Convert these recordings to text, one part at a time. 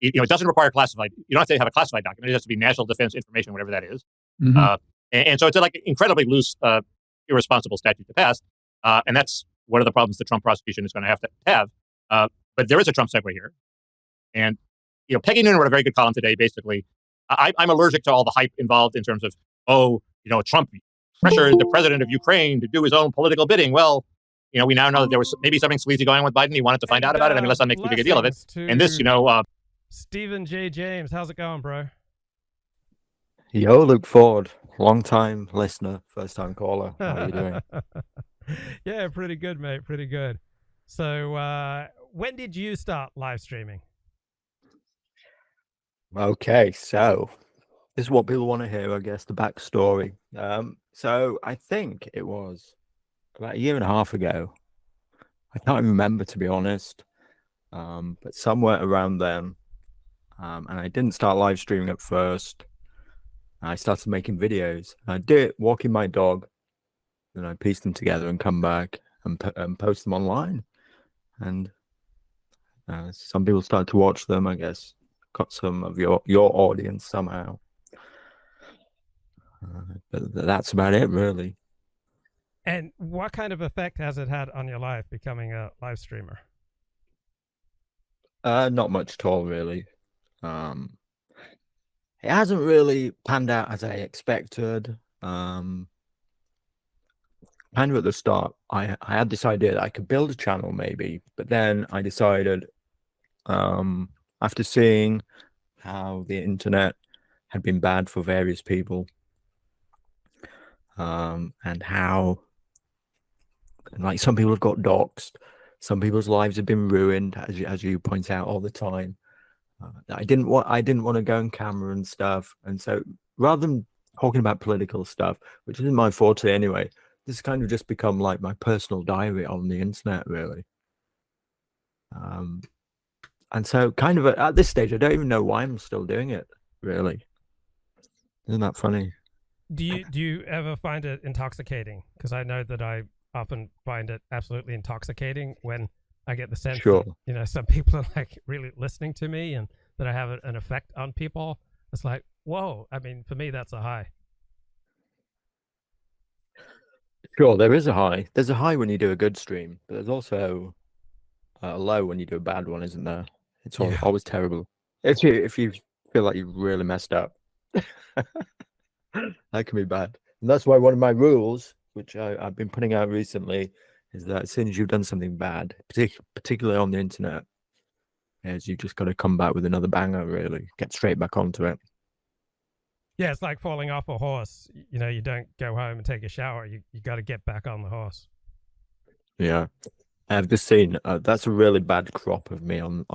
it doesn't require classified. You don't have to have a classified document. It has to be national defense information, whatever that is. Mhm. And so it's like incredibly loose, irresponsible statute to pass. And that's one of the problems the Trump prosecution is going to have. But there is a Trump segue here. And, Peggy Noonan wrote a very good column today. Basically, I'm allergic to all the hype involved in terms of, Trump pressured the president of Ukraine to do his own political bidding. Well, we now know that there was maybe something sleazy going on with Biden. He wanted to find out about it. I mean, let's not make too big a deal of it. And this, Stephen J. James, how's it going, bro? Yo, Luke Ford, long-time listener, first-time caller. How are you doing? Yeah, pretty good, mate. Pretty good. So, when did you start live streaming? Okay, so this is what people want to hear, I guess, the backstory. So I think it was about a year and a half ago. I can't even remember, to be honest, but somewhere around then. And I didn't start live streaming at first. I started making videos. I did it walking my dog, then I pieced them together and come back and post them online. And some people started to watch them, I guess. Got some of your audience somehow. But that's about it, really. And what kind of effect has it had on your life becoming a live streamer? Not much at all, really. It hasn't really panned out as I expected. Kind of at the start, I had this idea that I could build a channel maybe, but then I decided, after seeing how the internet had been bad for various people, and how, like, some people have got doxxed, some people's lives have been ruined, as you point out all the time. I didn't want to go on camera and stuff, and so rather than talking about political stuff, which isn't my forte anyway, this kind of just become like my personal diary on the internet, really. And so kind of at this stage, I don't even know why I'm still doing it, really. Isn't that funny? Do you ever find it intoxicating? Because I know that I often find it absolutely intoxicating when I get the sense that, some people are like really listening to me and that I have an effect on people. It's like, whoa, I mean, for me, that's a high. Sure, there is a high. There's a high when you do a good stream, but there's also a low when you do a bad one, isn't there? It's always terrible. If you feel like you've really messed up, that can be bad. And that's why one of my rules, which I've been putting out recently, is that as soon as you've done something bad, particularly on the internet, is you just got to come back with another banger, really. Get straight back onto it. Yeah, it's like falling off a horse. You don't go home and take a shower. You got to get back on the horse. Yeah. I've just seen, that's a really bad crop of me on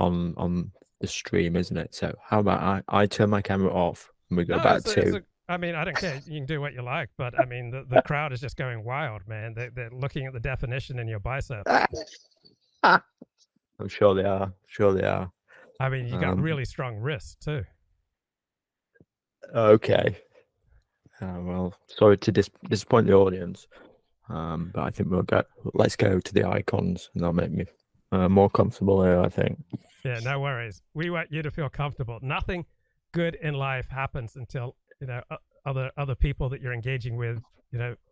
the stream, isn't it? So how about I turn my camera off and we go back to... I mean, I don't care. You can do what you like, but I mean, the crowd is just going wild, man. They're looking at the definition in your bicep. I'm sure they are. Sure they are. I mean, you got really strong wrists too. Okay. Well, sorry to disappoint the audience, but I think let's go to the icons, and that'll make me more comfortable here, I think. Yeah, no worries. We want you to feel comfortable. Nothing good in life happens until other people that you're engaging with,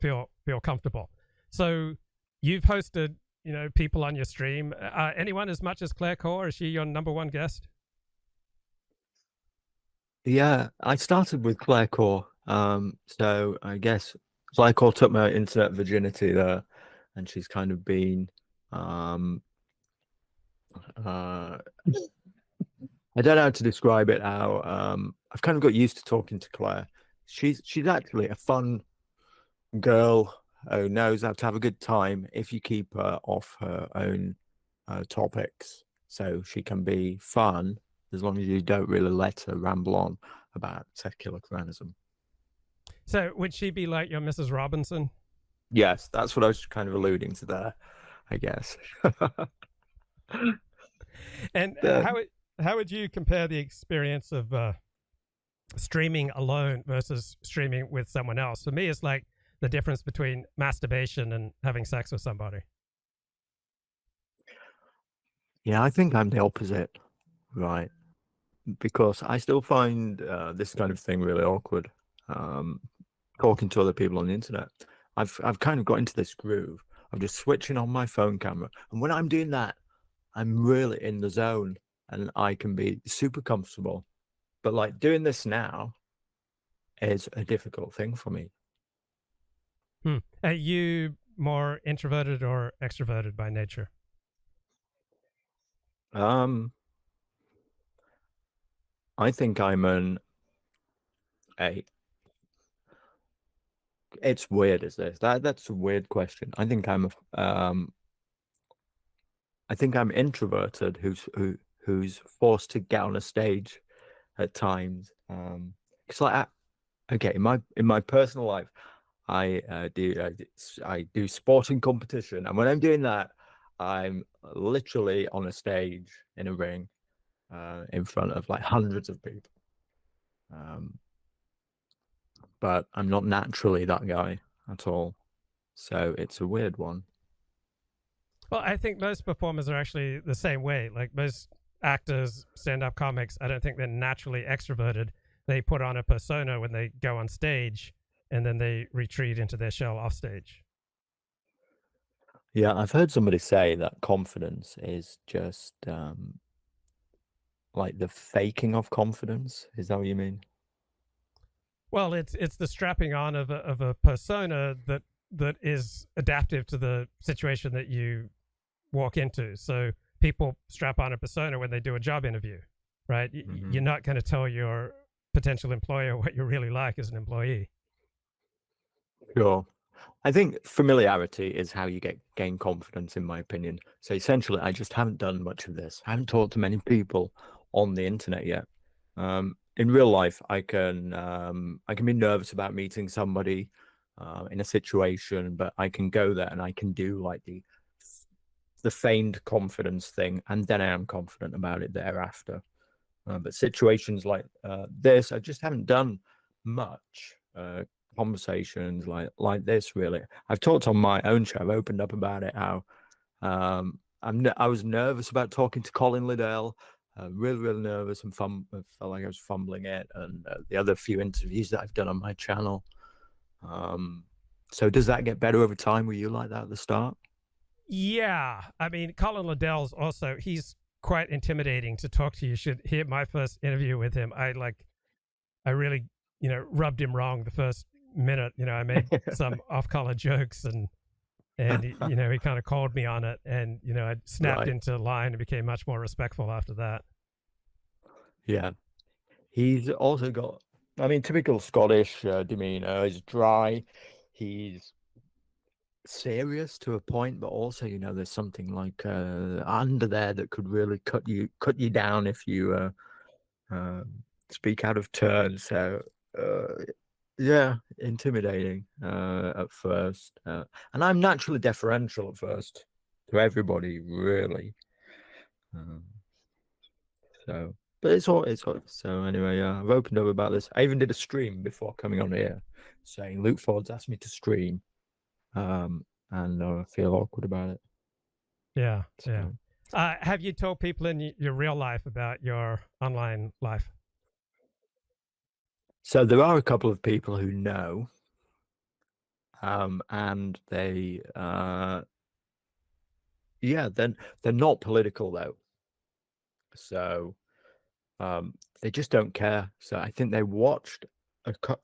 feel comfortable. So you've hosted, people on your stream. Anyone as much as Claire Core? Is she your number one guest? Yeah, I started with Claire Core. So I guess Claire Core took my internet virginity there, and she's kind of been, I don't know how to describe it. I've kind of got used to talking to Claire. She's actually a fun girl who knows how to have a good time if you keep her off her own topics. So she can be fun as long as you don't really let her ramble on about secularism. So would she be like your Mrs. Robinson? Yes, that's what I was kind of alluding to there, I guess. And how would you compare the experience of streaming alone versus streaming with someone else? For me, it's like the difference between masturbation and having sex with somebody. Yeah, I think I'm the opposite, right? because I still find this kind of thing really awkward. Talking to other people on the internet, I've kind of got into this groove of just switching on my phone camera, and when I'm doing that, I'm really in the zone, and I can be super comfortable. But like doing this now is a difficult thing for me. Are you more introverted or extroverted by nature? I think I'm an 8. It's weird, is this? That's a weird question. I think I'm introverted who's forced to get on a stage at times. It's like okay, in my personal life, I do sporting competition, and when I'm doing that, I'm literally on a stage in a ring, in front of like hundreds of people. But I'm not naturally that guy at all, so it's a weird one. Well, I think most performers are actually the same way. Like most actors, stand-up comics, I don't think they're naturally extroverted. They put on a persona when they go on stage, and then they retreat into their shell off stage. Yeah, I've heard somebody say that confidence is just like the faking of confidence. Is that what you mean? Well, it's the strapping on of a persona that is adaptive to the situation that you walk into. So people strap on a persona when they do a job interview, right? Mhm. You're not going to tell your potential employer what you're really like as an employee. Sure. I think familiarity is how you gain confidence, in my opinion. So essentially, I just haven't done much of this. I haven't talked to many people on the internet yet. In real life, I can be nervous about meeting somebody in a situation, but I can go there and I can do like the feigned confidence thing, and then I am confident about it thereafter. But situations like this, I just haven't done much. Conversations like this, really. I've talked on my own show. I've opened up about it, how I was nervous about talking to Colin Liddell, really nervous, and felt like I was fumbling it, and the other few interviews that I've done on my channel. So does that get better over time? Were you like that at the start? Yeah, I mean, Colin Liddell's also, he's quite intimidating to talk to. You should hear my first interview with him. I really, rubbed him wrong the first minute. I made some off-color jokes, and he kind of called me on it, and I snapped Right. into line and became much more respectful after that. Yeah. He's also got, I mean, typical Scottish demeanor. He's dry. He's serious to a point, but also, there's something like under there that could really cut you down if you speak out of turn. So yeah, intimidating at first, and I'm naturally deferential at first to everybody, really. So, but it's all so anyway. I've opened up about this. I even did a stream before coming on here, saying Luke Ford's asked me to stream, and I feel awkward about it. Yeah, So. yeah. Have you told people in your real life about your online life? So there are a couple of people who know, and they, yeah, then they're not political though. So, they just don't care. So I think they watched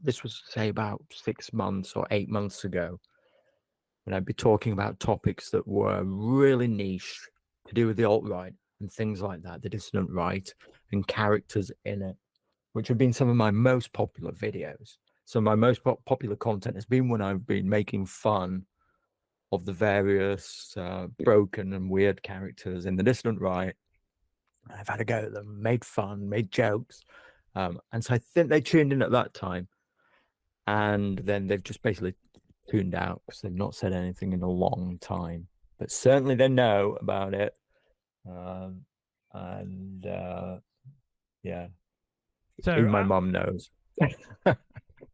this was say about 6 months or 8 months ago, when I'd be talking about topics that were really niche to do with the alt-right and things like that, the dissident right, and characters in it, which have been some of my most popular videos. So my most popular content has been when I've been making fun of the various broken and weird characters in the dissident right. I've had a go at them, made fun, made jokes. And so I think they tuned in at that time. And then they've just basically tuned out because they've not said anything in a long time. But certainly they know about it. Yeah. So Even my mum knows.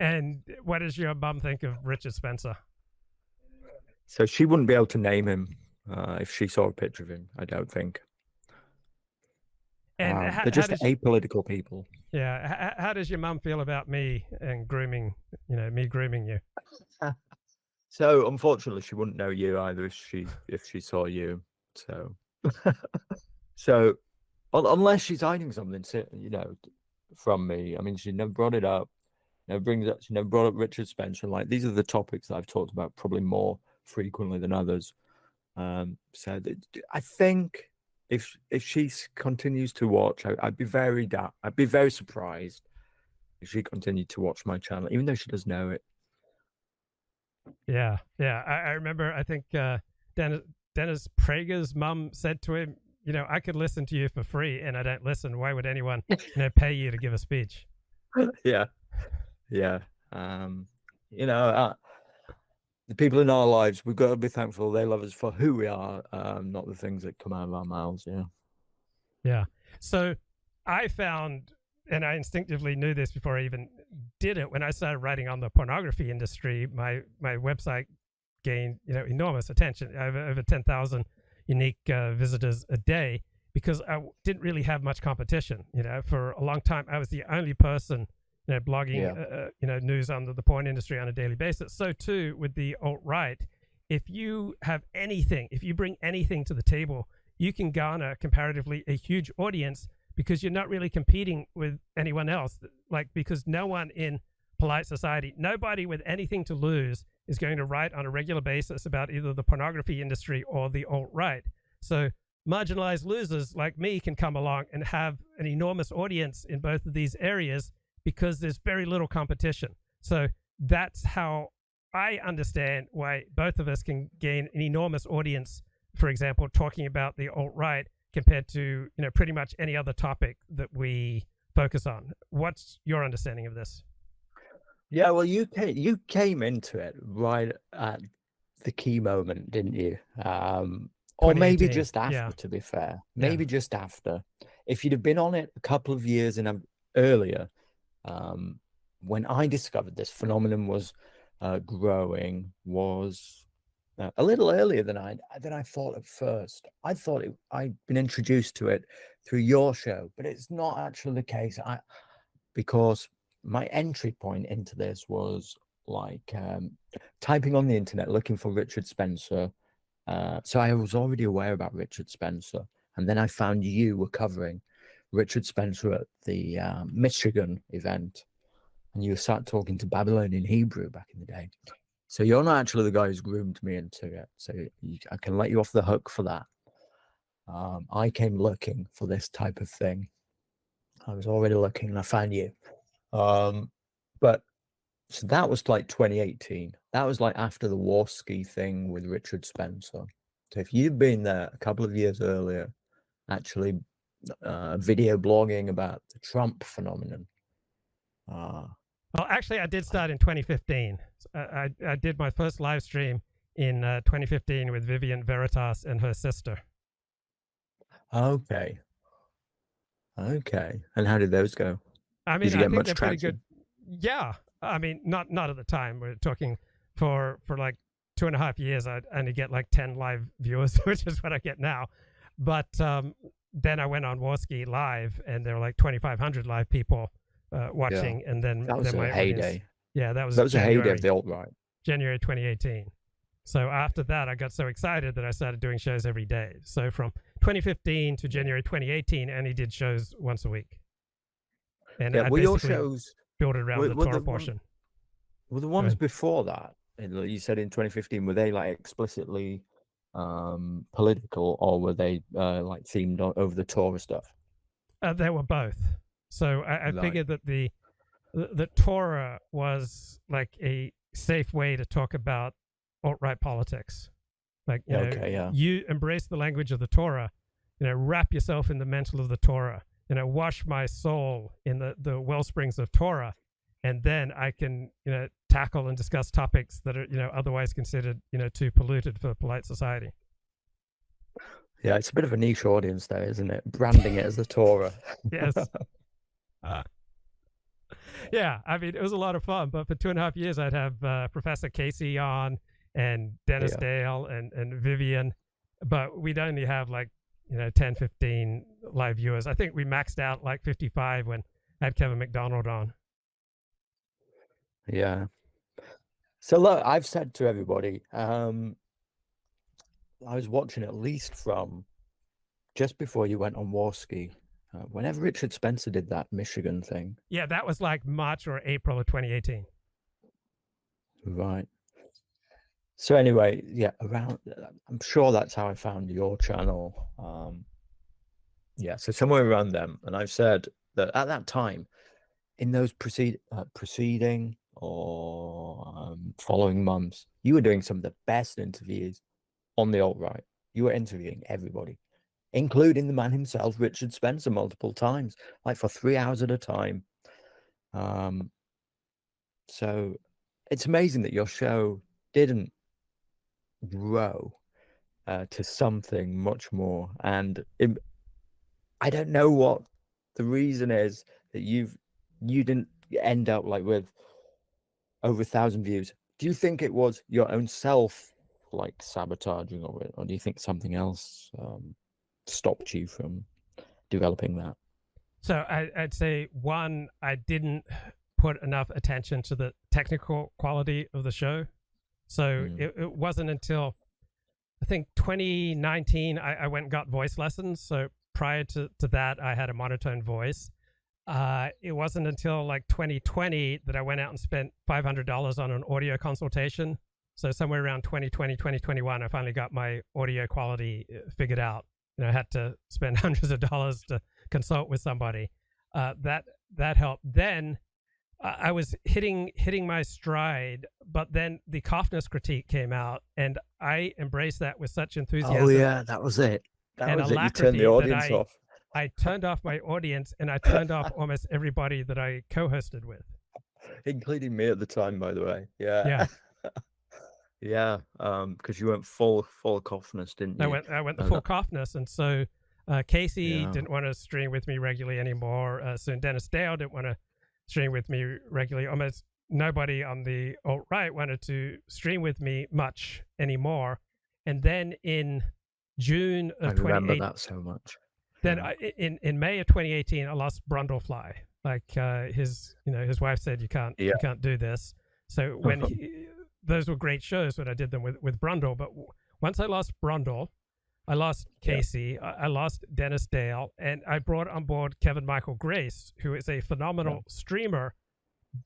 And what does your mum think of Richard Spencer? So she wouldn't be able to name him if she saw a picture of him, I don't think. And They're just apolitical people. Yeah. How does your mum feel about me and grooming, me grooming you? So unfortunately, she wouldn't know you either if she saw you. So, so unless she's hiding something, from me. I mean, she never brought it up. She never brought up Richard Spencer. Like, these are the topics that I've talked about probably more frequently than others. So I think if she continues to watch, I'd be very surprised if she continued to watch my channel, even though she does know it. Yeah. I remember. I think Dennis Prager's mum said to him, I could listen to you for free, and I don't listen. Why would anyone, pay you to give a speech? Yeah. The people in our lives, we've got to be thankful they love us for who we are, not the things that come out of our mouths. Yeah. So I found, and I instinctively knew this before I even did it, when I started writing on the pornography industry, my website gained enormous attention. I have over 10,000 unique visitors a day, because I didn't really have much competition. For a long time, I was the only person blogging news on the porn industry on a daily basis. So too with the alt-right. If you bring anything to the table, you can garner comparatively a huge audience, because you're not really competing with anyone else. Because no one in polite society, nobody with anything to lose, is going to write on a regular basis about either the pornography industry or the alt-right. So marginalized losers like me can come along and have an enormous audience in both of these areas, because there's very little competition. So that's how I understand why both of us can gain an enormous audience, for example, talking about the alt-right compared to pretty much any other topic that we focus on. What's your understanding of this? Yeah, well, you came into it right at the key moment, didn't you? Or maybe just after, to be fair. Maybe just after. If you'd have been on it a couple of years earlier, when I discovered this phenomenon was growing, was a little earlier than I thought at first. I thought I'd been introduced to it through your show, but it's not actually the case. Because my entry point into this was like typing on the internet, looking for Richard Spencer. So I was already aware about Richard Spencer, and then I found you were covering Richard Spencer at the Michigan event, and you sat talking to Babylonian Hebrew back in the day. So you're not actually the guy who's groomed me into it. So I can let you off the hook for that. I came looking for this type of thing. I was already looking, and I found you. But so that was like 2018. That was like after the war ski thing with Richard Spencer. So if you'd been there a couple of years earlier, actually video blogging about the Trump phenomenon. Well, actually, I did start in 2015. I did my first live stream in 2015 with Vivian Veritas and her sister. Okay. And how did those go? I mean, did you get much they're traction? pretty good. Yeah. I mean, not at the time. We're talking for like 2.5 years. I'd only get like 10 live viewers, which is what I get now. But then I went on Warski Live, and there were like 2,500 live people watching. Yeah. And then that was a heyday. Audience, yeah, that was a heyday of the alt-right. January 2018. So after that, I got so excited that I started doing shows every day. So from 2015 to January 2018, and he did shows once a week. And yeah, were your shows built around the Torah portion? Were the ones before that, you said in 2015, were they like explicitly political, or were they like themed over the Torah stuff? They were both. So I figured that the Torah was like a safe way to talk about alt-right politics. Like, you embrace the language of the Torah, wrap yourself in the mantle of the Torah, wash my soul in the well springs of Torah, and then I can, tackle and discuss topics that are, otherwise considered, too polluted for polite society. Yeah, it's a bit of a niche audience there, isn't it? Branding it as the Torah. Yes. Yeah, I mean, it was a lot of fun, but for 2.5 years, I'd have Professor Casey on, and Dennis Dale and Vivian, but we'd only have like 10, 15 live viewers. I think we maxed out like 55 when I had Kevin McDonald on. Yeah. So look, I've said to everybody, I was watching at least from just before you went on war ski, whenever Richard Spencer did that Michigan thing. Yeah, that was like March or April of 2018. Right. So anyway, yeah, I'm sure that's how I found your channel. Yeah, so somewhere around them. And I've said that at that time, in those preceding or following months, you were doing some of the best interviews on the alt-right. You were interviewing everybody, including the man himself, Richard Spencer, multiple times, like for 3 hours at a time. So it's amazing that your show didn't grow to something much more. And I don't know what the reason is that you didn't end up like with over 1,000 views. Do you think it was your own self like sabotaging of it, or do you think something else stopped you from developing that? So I'd say, one, I didn't put enough attention to the technical quality of the show. So it wasn't until I think 2019 I went and got voice lessons. So prior to that, I had a monotone voice. It wasn't until like 2020 that I went out and spent $500 on an audio consultation. So somewhere around 2020, 2021, I finally got my audio quality figured out. I had to spend hundreds of dollars to consult with somebody. That helped. Then I was hitting my stride, but then the Coughness critique came out, and I embraced that with such enthusiasm. Oh yeah, that was it. That was it. You turned the audience off. I turned off my audience, and I turned off almost everybody that I co-hosted with, including me at the time, by the way. Yeah. Yeah, because you went full Coughness, didn't you? I went the full Coughness, and so Casey didn't want to stream with me regularly anymore. Soon Dennis Dale didn't want to stream with me regularly. Almost nobody on the alt-right wanted to stream with me much anymore. And then in June of 2018, I remember that so much. Then in May of 2018, I lost Brundlefly. Like his wife said, you can't do this. So when those were great shows when I did them with Brundle. But once I lost Brundle, I lost Casey, I lost Dennis Dale, and I brought on board Kevin Michael Grace, who is a phenomenal streamer.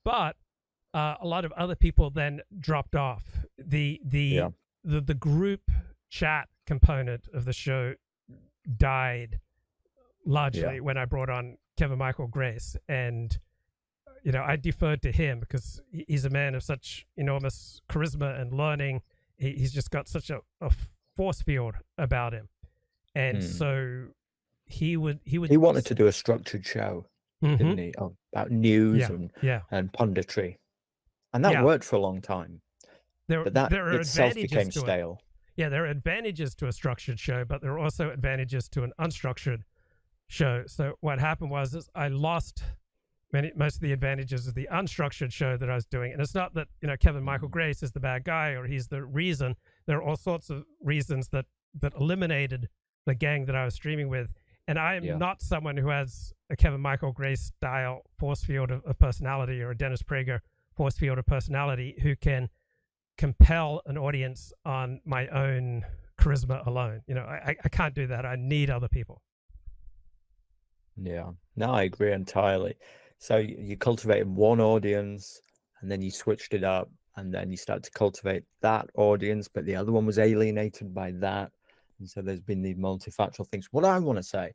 But a lot of other people then dropped off. The group chat component of the show died largely when I brought on Kevin Michael Grace, and I deferred to him because he's a man of such enormous charisma and learning. He's just got such a force field about him, and so he wanted to do a structured show, didn't he? About news and punditry, and that worked for a long time. But that itself became stale. Yeah, there are advantages to a structured show, but there are also advantages to an unstructured show. So what happened was I lost most of the advantages of the unstructured show that I was doing. And it's not that, Kevin Michael Grace is the bad guy or he's the reason. There are all sorts of reasons that eliminated the gang that I was streaming with. And I am not someone who has a Kevin Michael Grace style force field of personality, or a Dennis Prager force field of personality, who can compel an audience on my own charisma alone. I can't do that. I need other people. Yeah, no, I agree entirely. So you cultivated one audience, and then you switched it up, and then you started to cultivate that audience, but the other one was alienated by that. And so there's been these multifactorial things. What I want to say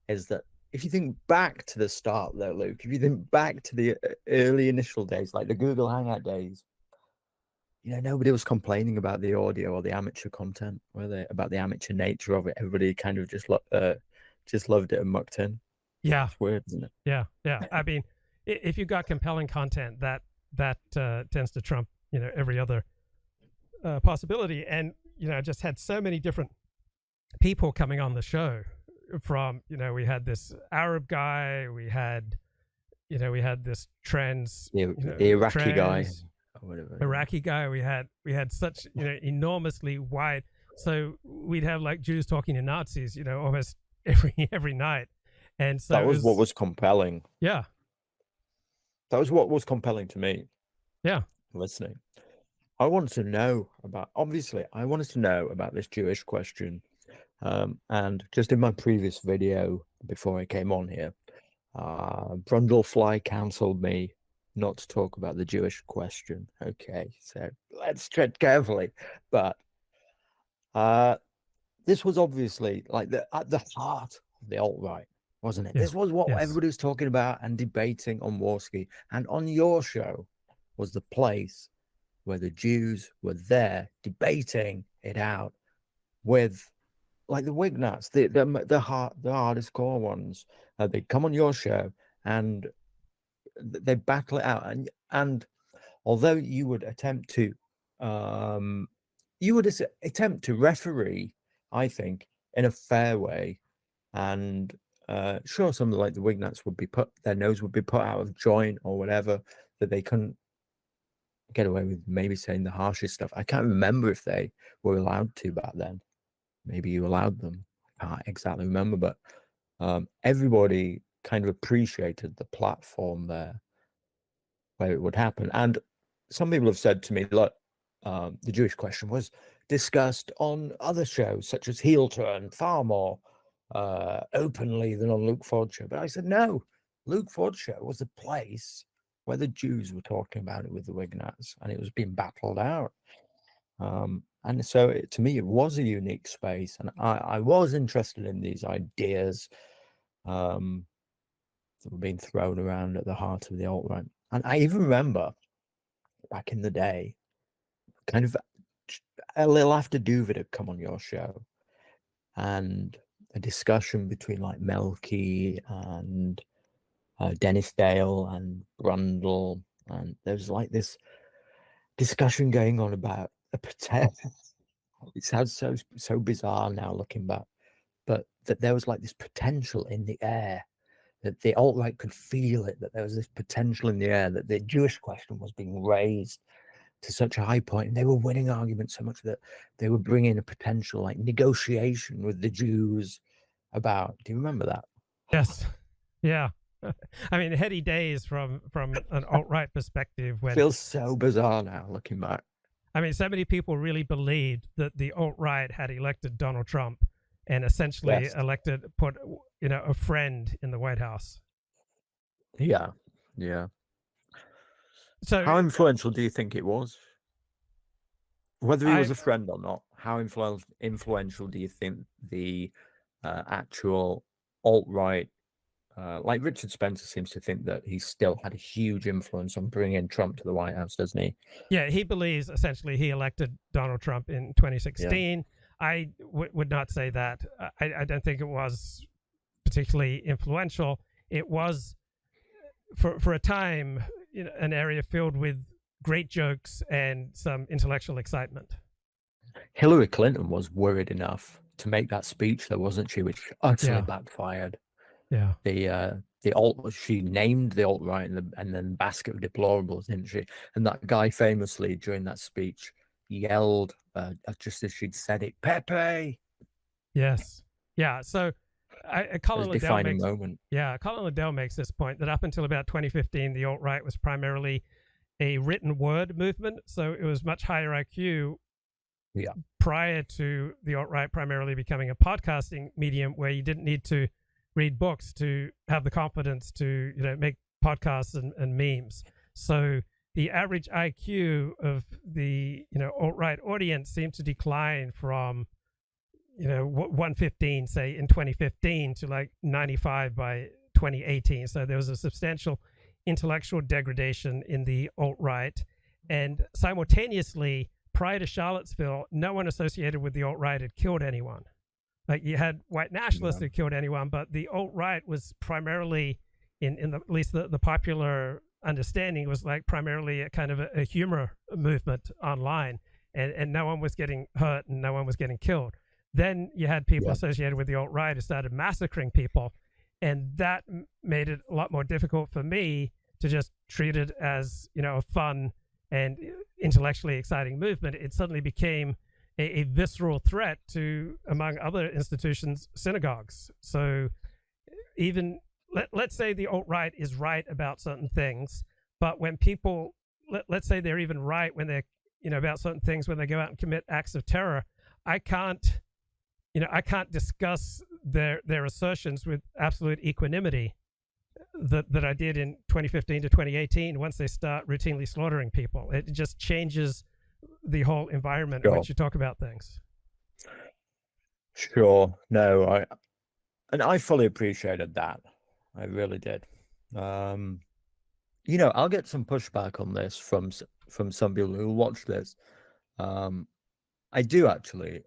is that if you think back to the start there, Luke, if you think back to the early initial days, like the Google Hangout days, nobody was complaining about the audio or the amateur content, were they? About the amateur nature of it. Everybody kind of just loved it and mucked in. Yeah. It's weird, isn't it? Yeah. I mean, if you've got compelling content, that tends to trump, every other possibility. And, I just had so many different people coming on the show from, we had this Arab guy, we had this the Iraqi guy. Iraqi guy. We had such, enormously wide. So we'd have like Jews talking to Nazis, almost every night. And so That was what was compelling. Yeah. That was what was compelling to me. Yeah. Listening. I wanted to know about this Jewish question. And just in my previous video before I came on here, Brundlefly cancelled me not to talk about the Jewish question. Okay, so let's tread carefully. But this was obviously like at the heart of the alt-right, wasn't it? Yeah. This was what Yes. everybody was talking about and debating on Warski. And on your show was the place where the Jews were there debating it out with like the Wignats, the hardest core ones. They come on your show and they battle it out. And although you would attempt to referee, I think, in a fair way, and sure, something like the Wignats their nose would be put out of joint or whatever, that they couldn't get away with maybe saying the harshest stuff. I can't remember if they were allowed to back then. Maybe you allowed them. I can't exactly remember, but everybody kind of appreciated the platform there where it would happen. And some people have said to me, look, the Jewish question was discussed on other shows such as Heel Turn far more openly than on Luke Ford's show. But I said, no, Luke Ford's show was a place where the Jews were talking about it with the Wignats, and it was being battled out. And so to me, it was a unique space, and I was interested in these ideas that were being thrown around at the heart of the alt-right. And I even remember back in the day, kind of a little after Duvid had come on your show, and a discussion between like Melky and Dennis Dale and Brundle, and there was like this discussion going on about a potential. It sounds so bizarre now looking back, but that there was like this potential in the air, that the alt-right could feel it, that there was this potential in the air, that the Jewish question was being raised to such a high point, and they were winning arguments so much that they were bringing a potential like negotiation with the Jews about. Do you remember that? Yes. Yeah. I mean, heady days from an alt-right perspective. When Feels so bizarre now looking back. I mean, so many people really believed that the alt-right had elected Donald Trump and essentially put a friend in the White House. Yeah. So how influential do you think it was? Whether he was a friend or not, how influential do you think the actual alt-right, like Richard Spencer seems to think that he still had a huge influence on bringing Trump to the White House, doesn't he? Yeah, he believes essentially he elected Donald Trump in 2016. Yeah. I would not say that. I don't think it was particularly influential. It was, for a time, an area filled with great jokes and some intellectual excitement. Hillary Clinton was worried enough to make that speech, though, wasn't she? Which utterly backfired. Yeah. She named the alt-right and then basket of deplorables, didn't she? And that guy famously during that speech yelled, just as she'd said it, Pepe. Yes. Yeah. So Colin Liddell makes this point that up until about 2015, the alt-right was primarily a written word movement. So it was much higher IQ prior to the alt-right primarily becoming a podcasting medium where you didn't need to read books to have the confidence to make podcasts and memes. So the average IQ of the alt-right audience seemed to decline from 115 say in 2015 to like 95 by 2018. So there was a substantial intellectual degradation in the alt-right, and simultaneously prior to Charlottesville, no one associated with the alt-right had killed anyone. Like you had white nationalists who killed anyone, but the alt-right was primarily, at least the popular understanding was like primarily a kind of a humor movement online, and no one was getting hurt and no one was getting killed. Then you had people associated with the alt-right who started massacring people, and that made it a lot more difficult for me to just treat it as a fun and intellectually exciting movement. It suddenly became a visceral threat to, among other institutions, synagogues. So even let's say the alt-right is right about certain things, but when people, let's say they're even right when they're, about certain things, when they go out and commit acts of terror, I can't discuss their assertions with absolute equanimity that I did in 2015 to 2018 once they start routinely slaughtering people. It just changes the whole environment in which you talk about things. Sure. No, I fully appreciated that. I really did. I'll get some pushback on this from some people who watch this. I do actually,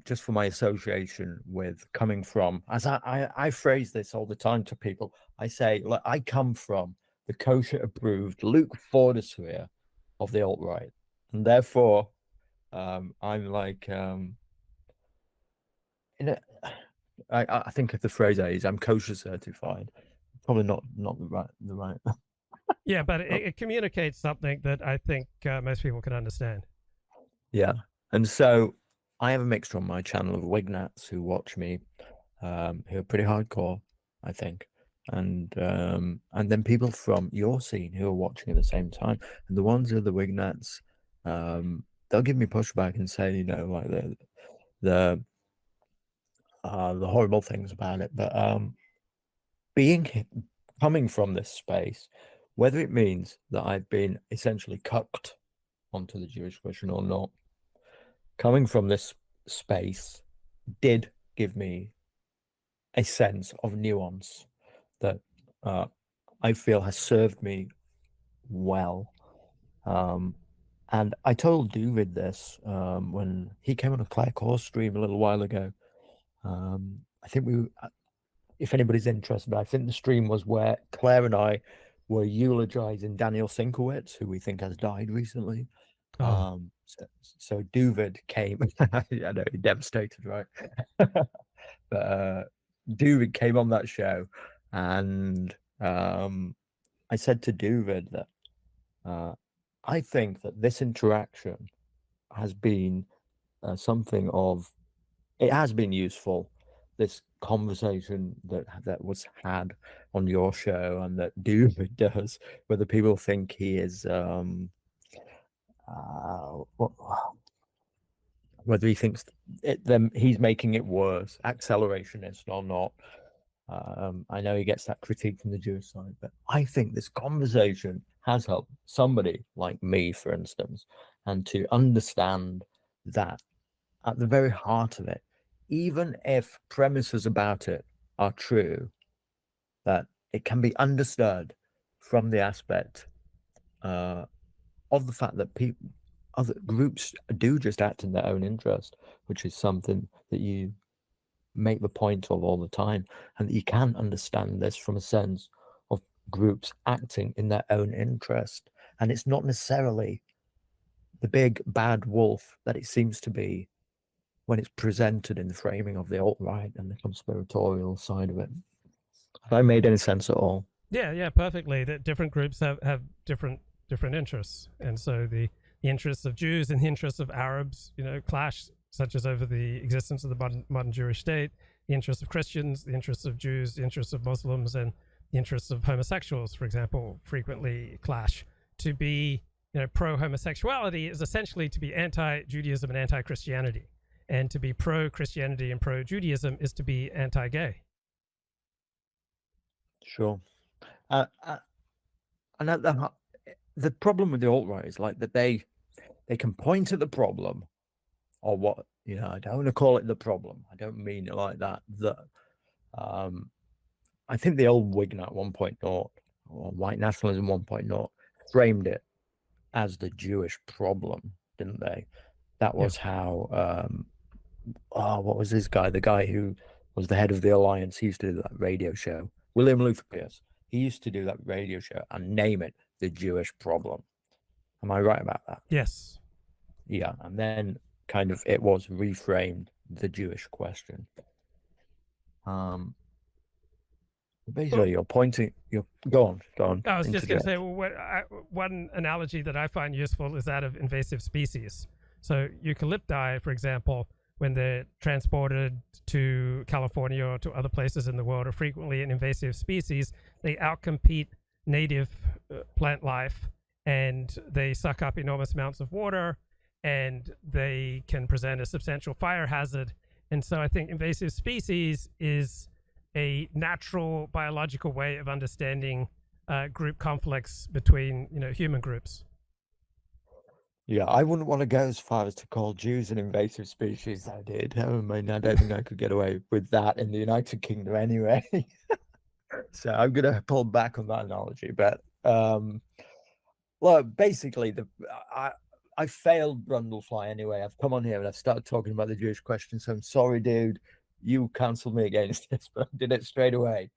just for my association with coming from, as I phrase this all the time to people. I say, like, I come from the kosher-approved Luke Fordersphere of the alt-right, and therefore, I'm like, I think of the phrase I use, I'm kosher certified. Probably not the right. Yeah, but it communicates something that I think most people can understand. Yeah, and so I have a mixture on my channel of Wignats who watch me, who are pretty hardcore, I think, and then people from your scene who are watching at the same time, and the ones who are the Wignats, they'll give me pushback and say, like the horrible things about it, but coming from this space, whether it means that I've been essentially cucked onto the Jewish question or not, coming from this space did give me a sense of nuance that I feel has served me well. And I told David this when he came on a Claire Course stream a little while ago. I think if anybody's interested, I think the stream was where Claire and I were eulogizing Daniel Sinkowitz, who we think has died recently. So David came. I know, he devastated, right? But David came on that show, and I said to David that I think that this interaction has been something of, it has been useful, this conversation that was had on your show and that David does, whether people think he is whether he thinks he's making it worse, accelerationist or not. I know he gets that critique from the Jewish side, but I think this conversation has helped somebody like me, for instance, and to understand that at the very heart of it, even if premises about it are true, that it can be understood from the aspect of the fact that other groups do just act in their own interest, which is something that you make the point of all the time, and that you can understand this from a sense of groups acting in their own interest, and it's not necessarily the big bad wolf that it seems to be when it's presented in the framing of the alt-right and the conspiratorial side of it. Have I made any sense at all? Yeah, perfectly. That different groups have different interests, and so the interests of Jews and the interests of Arabs, clash, such as over the existence of the modern Jewish state. The interests of Christians, the interests of Jews, the interests of Muslims, and the interests of homosexuals, for example, frequently clash. To be, pro-homosexuality is essentially to be anti-Judaism and anti-Christianity, and to be pro-Christianity and pro-Judaism is to be anti-gay. Sure. And the problem with the alt-right is like that they can point at the problem, or what, I don't want to call it the problem. I don't mean it like that. I think the old Wignat 1.0 or white nationalism 1.0 framed it as the Jewish problem, didn't they? That was how, what was this guy? The guy who was the head of the Alliance, he used to do that radio show. William Luther Pierce. He used to do that radio show and name it the Jewish problem. Am I right about that? Yes. Yeah, and then kind of it was reframed the Jewish question. Basically, you're pointing. Go on. I was just going to say, one analogy that I find useful is that of invasive species. So eucalypti, for example, when they're transported to California or to other places in the world, are frequently an invasive species. They outcompete native plant life, and they suck up enormous amounts of water, and they can present a substantial fire hazard. And so I think invasive species is a natural biological way of understanding group conflicts between human groups. Yeah, I wouldn't want to go as far as to call Jews an invasive species. I did. I mean, I don't think I could get away with that in the United Kingdom anyway. So I'm going to pull back on that analogy. But well, basically, I failed Brundlefly anyway. I've come on here and I've started talking about the Jewish question. So I'm sorry, dude. You cancelled me against this, but I did it straight away.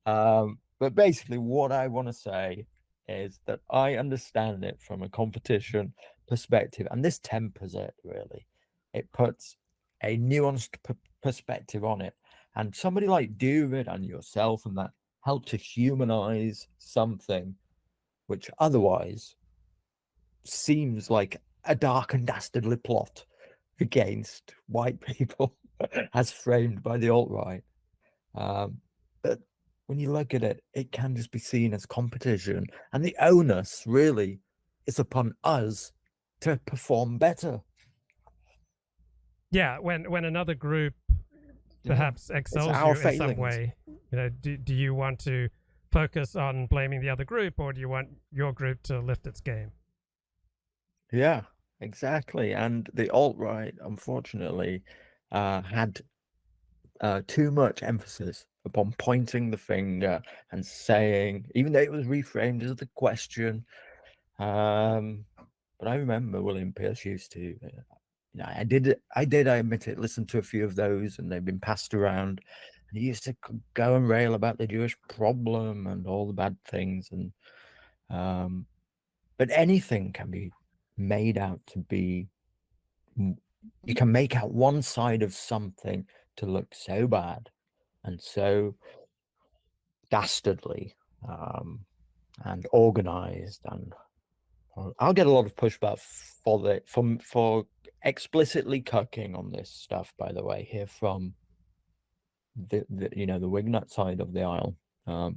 But basically, what I want to say is that I understand it from a competition perspective, and this tempers it really. It puts a nuanced perspective on it, and somebody like David and yourself and that help to humanize something which otherwise seems like a dark and dastardly plot against white people as framed by the alt-right. But when you look at it, it can just be seen as competition, and the onus really is upon us to perform better. Yeah, when another group perhaps excels you in some way, do you want to focus on blaming the other group, or do you want your group to lift its game? Yeah, exactly. And the alt-right, unfortunately, had too much emphasis upon pointing the finger and saying, even though it was reframed as the question. But I remember William Pierce used to, I admit it, listen to a few of those, and they've been passed around. And he used to go and rail about the Jewish problem and all the bad things. And but anything can be made out to be, you can make out one side of something to look so bad and so dastardly and organized, and I'll get a lot of pushback for explicitly cucking on this stuff, by the way, here from the Wignut side of the aisle,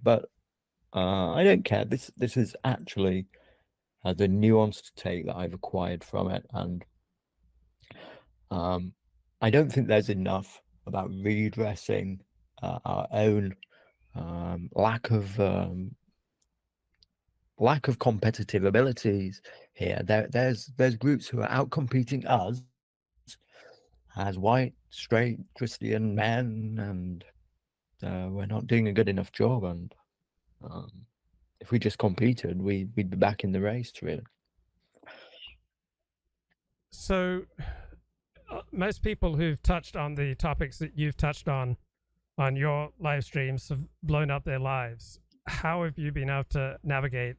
but I don't care. This is actually the nuanced take that I've acquired from it, and I don't think there's enough about redressing our own lack of competitive abilities here. There's groups who are outcompeting us as white, straight, Christian men, and we're not doing a good enough job. And if we just competed, we'd be back in the race, really. So most people who've touched on the topics that you've touched on your live streams have blown up their lives. How have you been able to navigate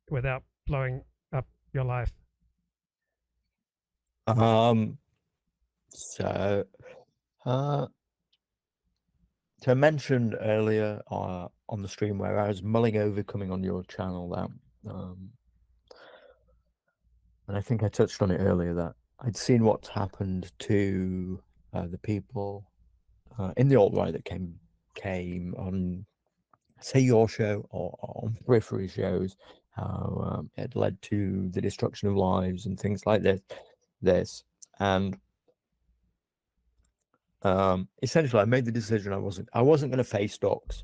without blowing up your life? So I mentioned earlier on the stream where I was mulling over coming on your channel that, and I think I touched on it earlier, that I'd seen what's happened to the people in the alt-right that came on, say, your show or on periphery shows, how it led to the destruction of lives and things like this. And essentially, I made the decision I wasn't going to face docs,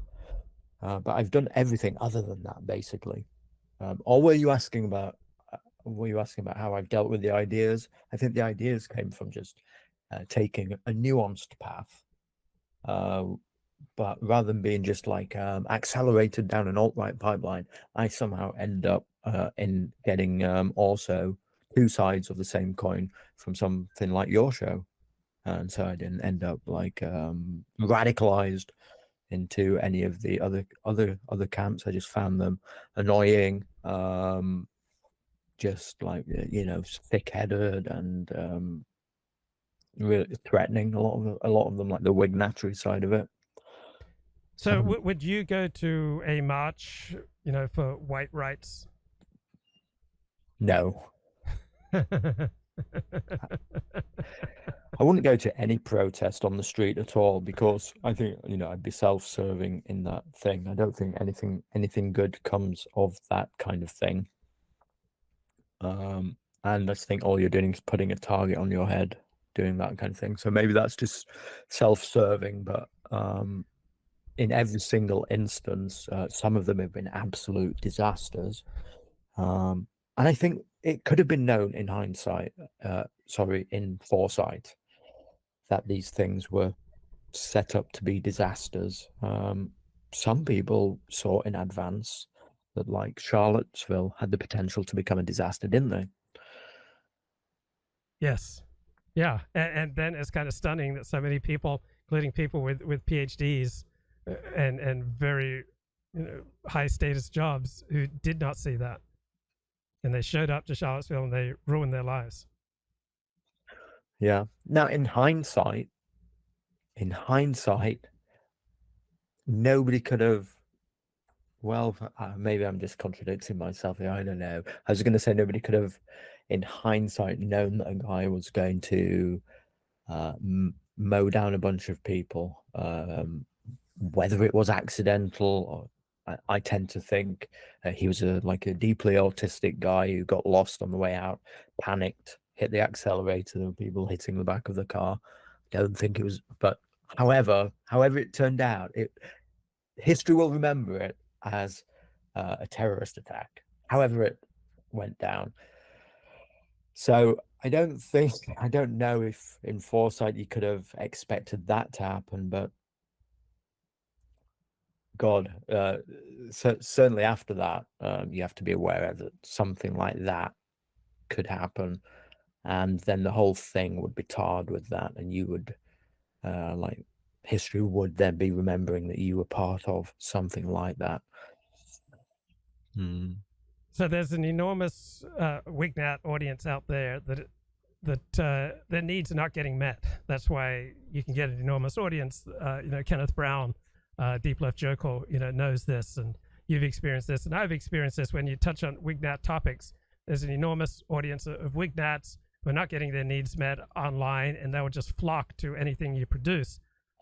but I've done everything other than that, basically. Or were you asking about how I've dealt with the ideas? I think the ideas came from just taking a nuanced path, but rather than being just like accelerated down an alt-right pipeline, I somehow end up in getting also two sides of the same coin from something like your show. And so I didn't end up like radicalized into any of the other camps. I just found them annoying, just like thick-headed and really threatening. A lot of them, like the Wignatry side of it. So would you go to a march, for white rights? No. I wouldn't go to any protest on the street at all because I think, I'd be self-serving in that thing. I don't think anything good comes of that kind of thing. And I just think all you're doing is putting a target on your head, doing that kind of thing. So maybe that's just self-serving, but in every single instance, some of them have been absolute disasters. And I think it could have been known in hindsight, in foresight, that these things were set up to be disasters. Some people saw in advance that, like, Charlottesville had the potential to become a disaster, didn't they? Yes. Yeah. And then it's kind of stunning that so many people, including people with PhDs and very high status jobs, who did not see that. And they showed up to Charlottesville and they ruined their lives. Yeah. Now, in hindsight, nobody could have. Well, maybe I'm just contradicting myself here. I don't know. I was going to say nobody could have, in hindsight, known that a guy was going to mow down a bunch of people, whether it was accidental or. I tend to think he was a deeply autistic guy who got lost on the way out, panicked, hit the accelerator. There were people hitting the back of the car. Don't think it was, but however it turned out, history will remember it as a terrorist attack, however it went down. So I don't know if in foresight you could have expected that to happen, but God, certainly after that, you have to be aware that something like that could happen, and then the whole thing would be tarred with that, and you would, history would then be remembering that you were part of something like that. So there's an enormous Wignat audience out there that their needs are not getting met. That's why you can get an enormous audience. Kenneth Brown, Deep Left Jokel, knows this, and you've experienced this, and I've experienced this. When you touch on Wignat topics, there's an enormous audience of Wignats who are not getting their needs met online, and they will just flock to anything you produce.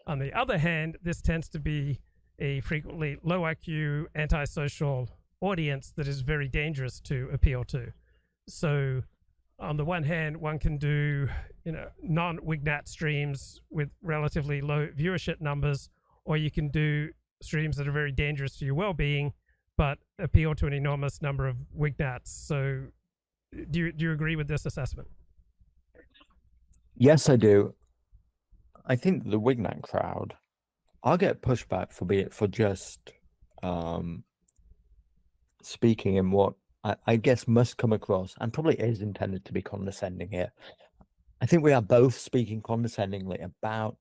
On the other hand, this tends to be a frequently low IQ, antisocial audience that is very dangerous to appeal to. So on the one hand, one can do non-Wignat streams with relatively low viewership numbers, or you can do streams that are very dangerous to your well-being but appeal to an enormous number of Wignats. So do you agree with this assessment? Yes, I do. I think the Wignat crowd, I'll get pushback for just speaking in what I guess must come across, and probably is intended to be condescending here. I think we are both speaking condescendingly about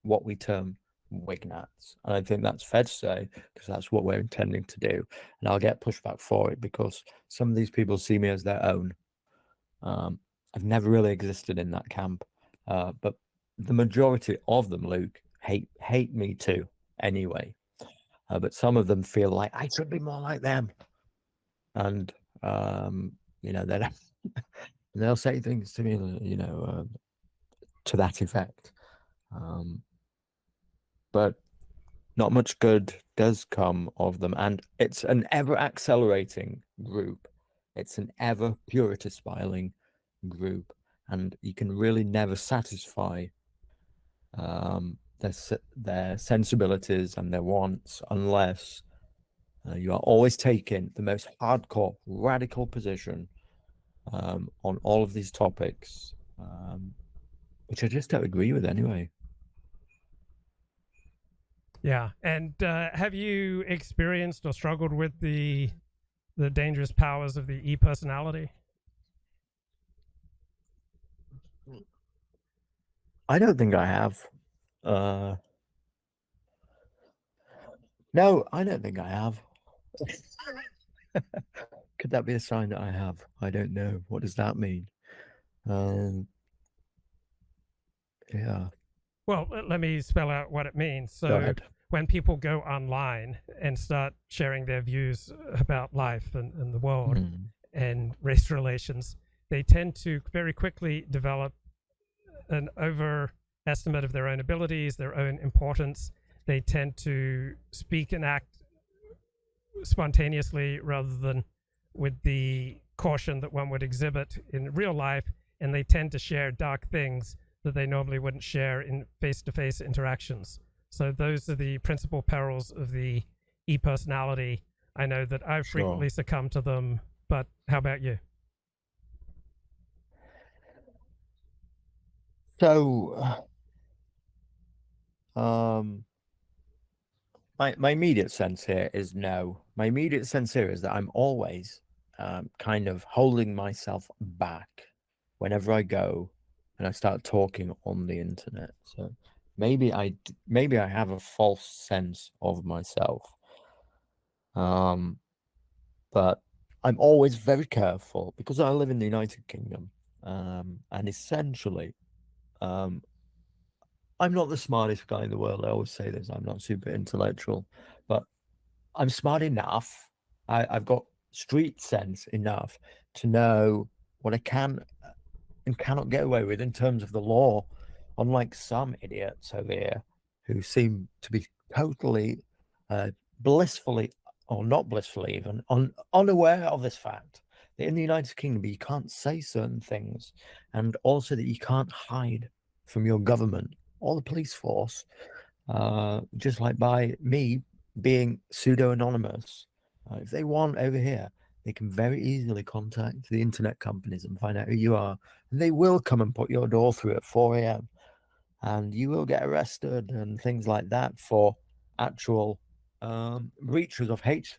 what we term Wignats, and I think that's fair to say because that's what we're intending to do. And I'll get pushback for it because some of these people see me as their own. I've never really existed in that camp, but the majority of them, Luke, hate me too. Anyway, but some of them feel like I should be more like them, and they'll say things to me, to that effect. But not much good does come of them, and it's an ever accelerating group. It's an ever purity spiraling group, and you can really never satisfy their sensibilities and their wants unless you are always taking the most hardcore, radical position on all of these topics, which I just don't agree with anyway. Yeah, and have you experienced or struggled with the dangerous powers of the e-personality? I don't think I have. No, I don't think I have. Could that be a sign that I have? I don't know. What does that mean? Yeah. Well, let me spell out what it means. Go So ahead. when people go online and start sharing their views about life and the world and race relations, they tend to very quickly develop an overestimate of their own abilities, their own importance. They tend to speak and act spontaneously rather than with the caution that one would exhibit in real life, and they tend to share dark things that they normally wouldn't share in face-to-face interactions. So those are the principal perils of the e-personality. I know that I've frequently succumbed to them, but how about you? So, my immediate sense here is no. My immediate sense here is that I'm always kind of holding myself back whenever I go and I start talking on the internet. So maybe I have a false sense of myself. But I'm always very careful because I live in the United Kingdom, and essentially, I'm not the smartest guy in the world. I always say this. I'm not super intellectual, but I'm smart enough. I've got street sense enough to know what I can and cannot get away with in terms of the law, unlike some idiots over here who seem to be totally blissfully, or not blissfully even, unaware of this fact that in the United Kingdom you can't say certain things, and also that you can't hide from your government or the police force, just like by me being pseudo-anonymous. If they want over here, they can very easily contact the internet companies and find out who you are, and they will come and put your door through at 4 a.m. and you will get arrested and things like that for actual breaches of hate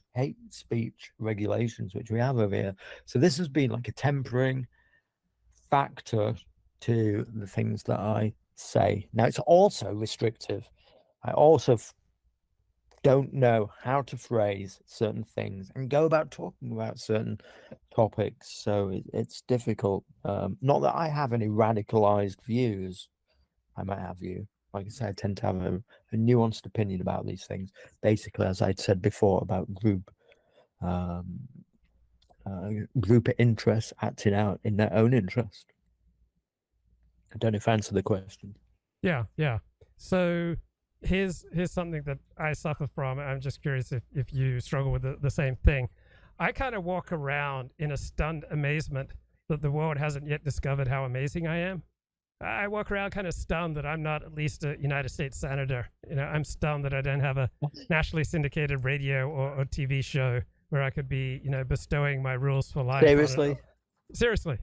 speech regulations, which we have over here. So this has been like a tempering factor to the things that I say. Now, it's also restrictive. I also don't know how to phrase certain things and go about talking about certain topics. So it's difficult. Not that I have any radicalized views. I might have you. Like I said, I tend to have a nuanced opinion about these things. Basically, as I'd said before about group interests acting out in their own interest. I don't know if I answered the question. Yeah. So here's something that I suffer from. I'm just curious if you struggle with the same thing. I kind of walk around in a stunned amazement that the world hasn't yet discovered how amazing I am. I walk around kind of stunned that I'm not at least a United States senator. I'm stunned that I don't have a nationally syndicated radio or TV show where I could be, bestowing my rules for life. Seriously? Seriously.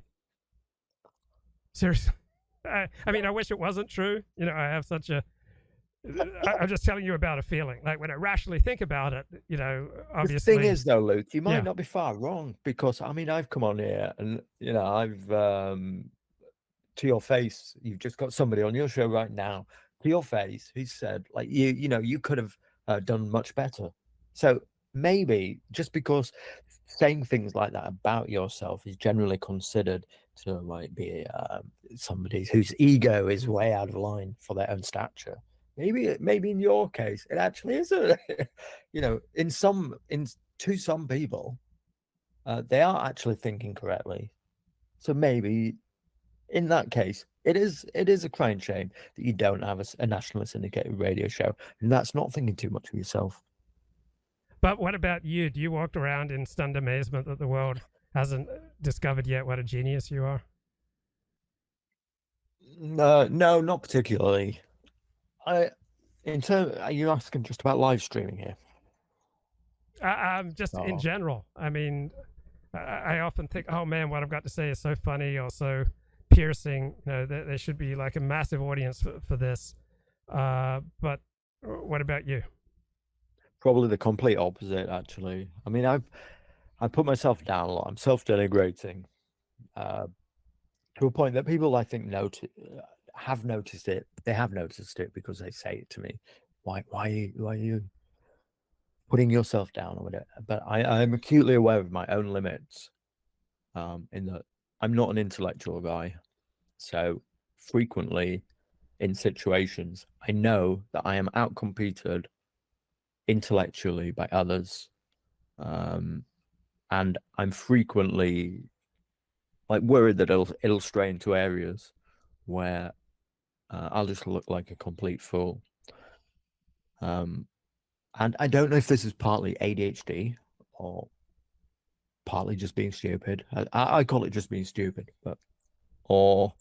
I mean, I wish it wasn't true. I have such a. I'm just telling you about a feeling. Like when I rationally think about it, obviously. The thing is, though, Luke, you might not be far wrong because I've come on here and I've to your face, you've just got somebody on your show right now. To your face, who said like you could have done much better. So maybe just because saying things like that about yourself is generally considered to like be somebody whose ego is way out of line for their own stature. Maybe in your case, it actually is to some people, they are actually thinking correctly. So maybe in that case, it is a crying shame that you don't have a nationally syndicated radio show, and that's not thinking too much of yourself. But what about you? Do you walk around in stunned amazement that the world hasn't discovered yet what a genius you are? No, not particularly. Are you asking just about live streaming here? I'm just in general. I mean, I often think, oh man, what I've got to say is so funny or so piercing. There should be like a massive audience for this. But what about you? Probably the complete opposite, actually. I mean, I put myself down a lot. I'm self-denigrating to a point that people, I think, have noticed it. They have noticed it because they say it to me. Why are you putting yourself down or whatever? But I'm acutely aware of my own limits. In that I'm not an intellectual guy, so frequently in situations I know that I am outcompeted intellectually by others, and I'm frequently like worried that it'll stray into areas where I'll just look like a complete fool. And I don't know if this is partly ADHD or partly just being stupid. I call it just being stupid, but or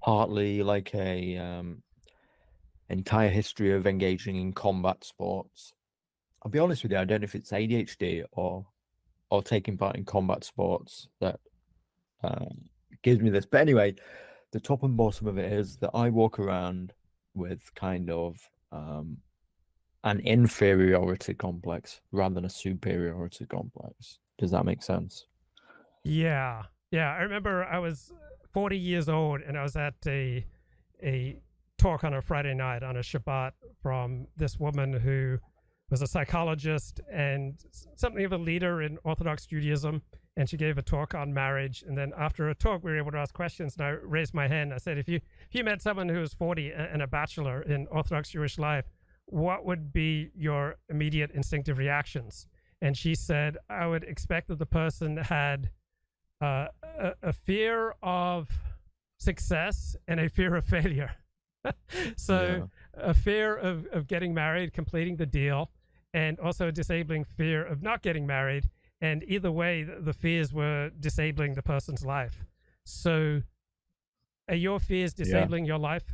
partly like a entire history of engaging in combat sports. I'll be honest with you, I don't know if it's ADHD or taking part in combat sports that gives me this. But anyway, the top and bottom of it is that I walk around with kind of an inferiority complex rather than a superiority complex. Does that make sense? Yeah. I remember I was 40 years old and I was at a talk on a Friday night on a Shabbat from this woman who was a psychologist and something of a leader in Orthodox Judaism. And she gave a talk on marriage. And then after a talk, we were able to ask questions. And I raised my hand. I said, if you met someone who was 40 and a bachelor in Orthodox Jewish life, what would be your immediate instinctive reactions? And she said, I would expect that the person had a fear of success and a fear of failure. So a fear of getting married, completing the deal, and also a disabling fear of not getting married. And either way, the fears were disabling the person's life. So are your fears disabling your life?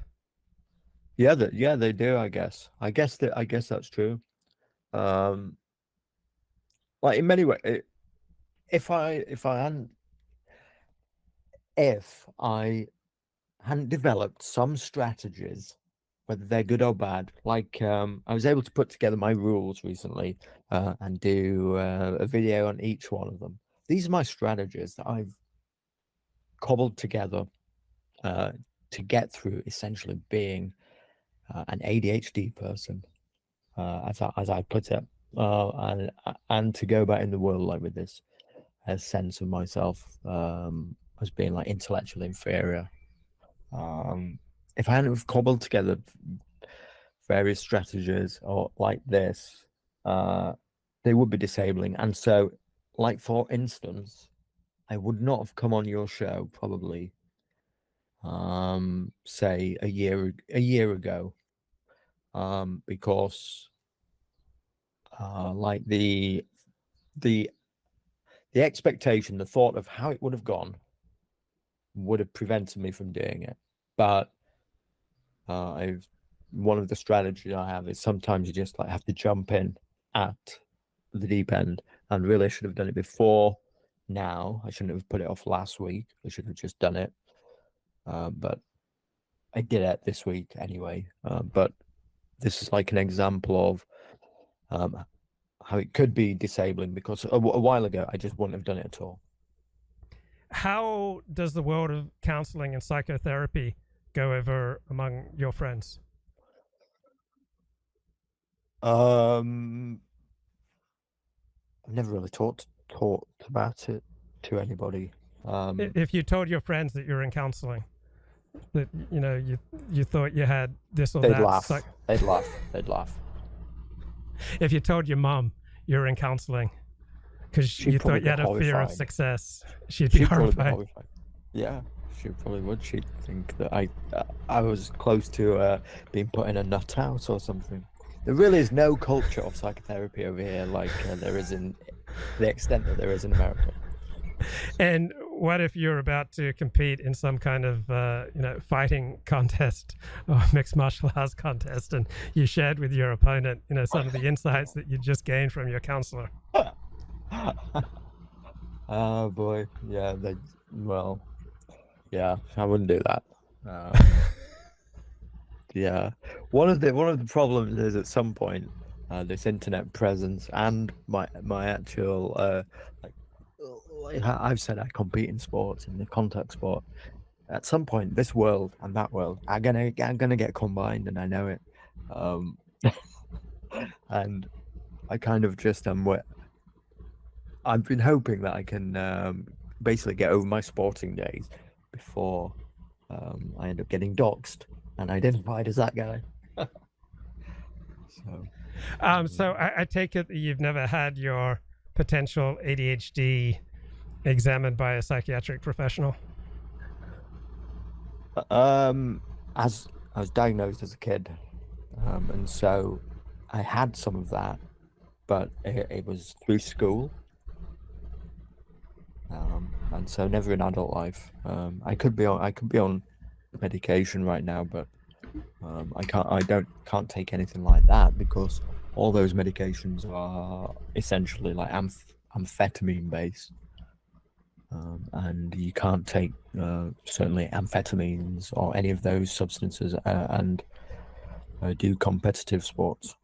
Yeah, they do, I guess. I guess that's true. Like in many ways, if I hadn't developed some strategies, whether they're good or bad, like I was able to put together my rules recently and do a video on each one of them. These are my strategies that I've cobbled together to get through essentially being an ADHD person, as I put it, and to go back in the world like with this sense of myself as being like intellectually inferior. If I hadn't have cobbled together various strategies or like this, they would be disabling. And so, like for instance, I would not have come on your show probably, say a year ago, because like the expectation, the thought of how it would have gone would have prevented me from doing it. But one of the strategies I have is sometimes you just like have to jump in at the deep end, and really I should have done it before now. I shouldn't have put it off last week. I should have just done it. But I did it this week anyway. But this is like an example of how it could be disabling, because a while ago I just wouldn't have done it at all. How does the world of counseling and psychotherapy go over among your friends? I've never really talked about it to anybody. If you told your friends that you're in counseling, that you thought you had this or they'd that, laugh. They'd laugh. If you told your mom you're in counseling because you thought you had a fear of success, she'd be horrified. Yeah, she probably would. She'd think that I was close to being put in a nut house or something. There really is no culture of psychotherapy over here like there is in the extent that there is in America. And what if you're about to compete in some kind of fighting contest or mixed martial arts contest, and you shared with your opponent some of the insights that you just gained from your counselor? Oh boy, yeah. Yeah, I wouldn't do that. Yeah, one of the problems is at some point this internet presence and my actual like I've said, I compete in sports, in the contact sport. At some point, this world and that world are gonna get combined, and I know it. And I kind of just I've been hoping that I can basically get over my sporting days before I end up getting doxxed and identified as that guy. So I take it that you've never had your potential ADHD examined by a psychiatric professional? As I was diagnosed as a kid, and so I had some of that, but it was through school, and so never in adult life. I could be on medication right now, but I can't take anything like that because all those medications are essentially like amphetamine based. And you can't take certainly amphetamines or any of those substances and do competitive sports.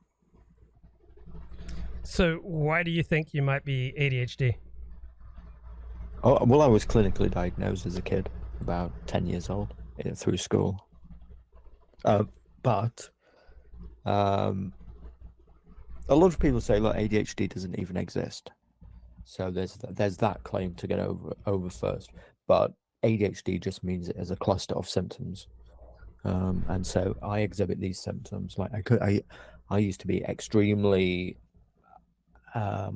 So why do you think you might be ADHD? Oh, well, I was clinically diagnosed as a kid, about 10 years old, through school. But a lot of people say, look, ADHD doesn't even exist. So there's that claim to get over first. But ADHD just means it as a cluster of symptoms. And so I exhibit these symptoms. Like I used to be extremely. I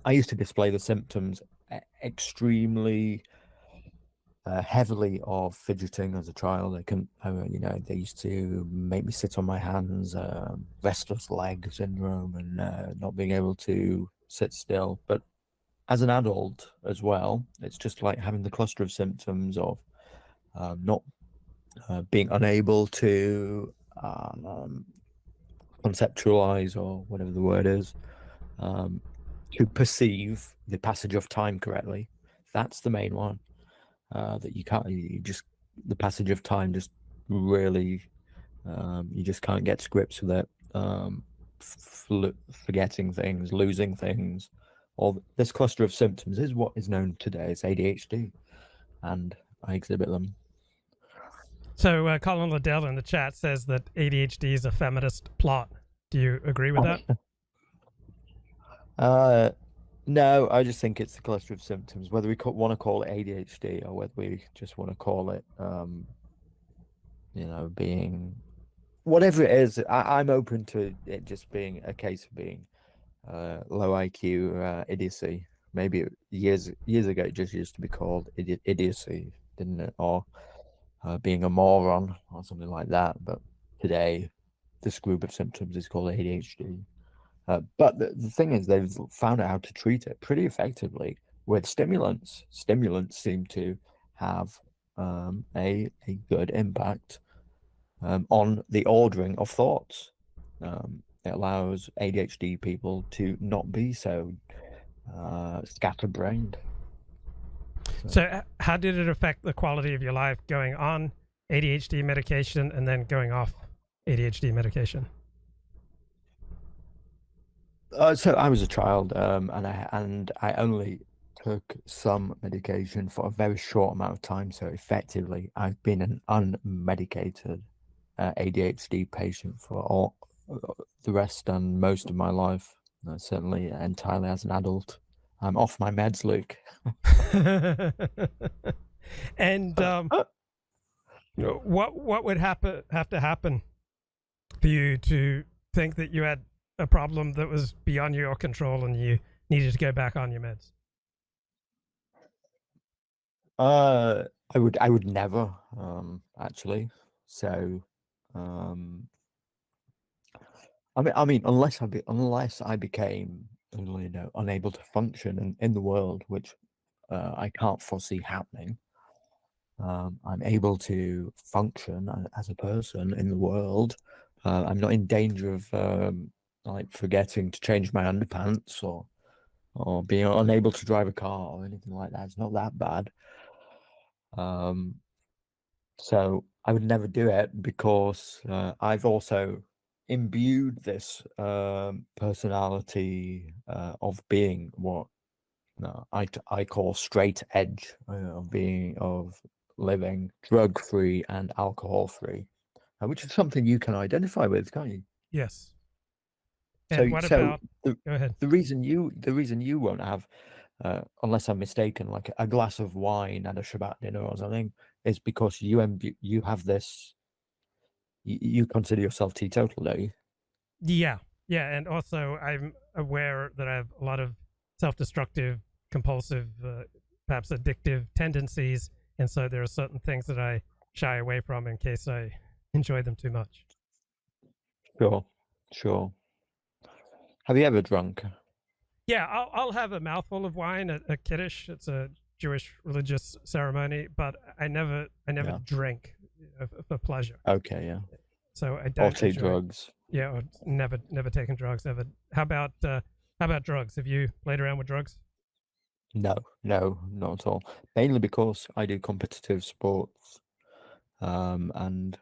used to display the symptoms extremely heavily of fidgeting as a child. They used to make me sit on my hands, restless leg syndrome, and not being able to sit still. But as an adult as well, it's just like having the cluster of symptoms of not being unable to conceptualize, or whatever the word is, to perceive the passage of time correctly. That's the main one. That you can't, the passage of time just really, you just can't get to grips with it. Forgetting things, losing things. All this cluster of symptoms is what is known today as ADHD, and I exhibit them. So Colin Liddell in the chat says that ADHD is a feminist plot. Do you agree with that? No, I just think it's a cluster of symptoms. Whether we want to call it ADHD or whether we just want to call it, being whatever it is, I'm open to it just being a case of being low IQ idiocy. Maybe years ago it just used to be called idiocy, didn't it? Or being a moron or something like that. But today, this group of symptoms is called ADHD. But the thing is, they've found out how to treat it pretty effectively with stimulants. Stimulants seem to have a good impact on the ordering of thoughts. It allows ADHD people to not be so scatterbrained. So how did it affect the quality of your life going on ADHD medication and then going off ADHD medication? So I was a child, and I only took some medication for a very short amount of time. So effectively, I've been an unmedicated ADHD patient for all the rest and most of my life. Certainly, entirely as an adult. I'm off my meds, Luke. And what would have to happen for you to think that you had a problem that was beyond your control and you needed to go back on your meds? I would never, actually. So, I mean, unless I became, unable to function in the world, which I can't foresee happening. I'm able to function as a person in the world. I'm not in danger of like forgetting to change my underpants or being unable to drive a car or anything like that. It's not that bad. So I would never do it because I've also imbued this personality of being what I call straight edge, of living drug free and alcohol free, which is something you can identify with, can't you? Yes. And what about? Go ahead. The reason you won't have, unless I'm mistaken, like a glass of wine at a Shabbat dinner or something, is because you have this. You consider yourself teetotal, don't you? Yeah, and also I'm aware that I have a lot of self-destructive compulsive, perhaps addictive tendencies, and so there are certain things that I shy away from in case I enjoy them too much. Sure. Have you ever drunk? Yeah, I'll have a mouthful of wine at a kiddush. It's a Jewish religious ceremony, but I never Yeah. drink for pleasure. Okay, yeah. So I Or don't take enjoy. drugs. Yeah, or never taken drugs ever. How about drugs? Have you played around with drugs? No, not at all. Mainly because I do competitive sports, and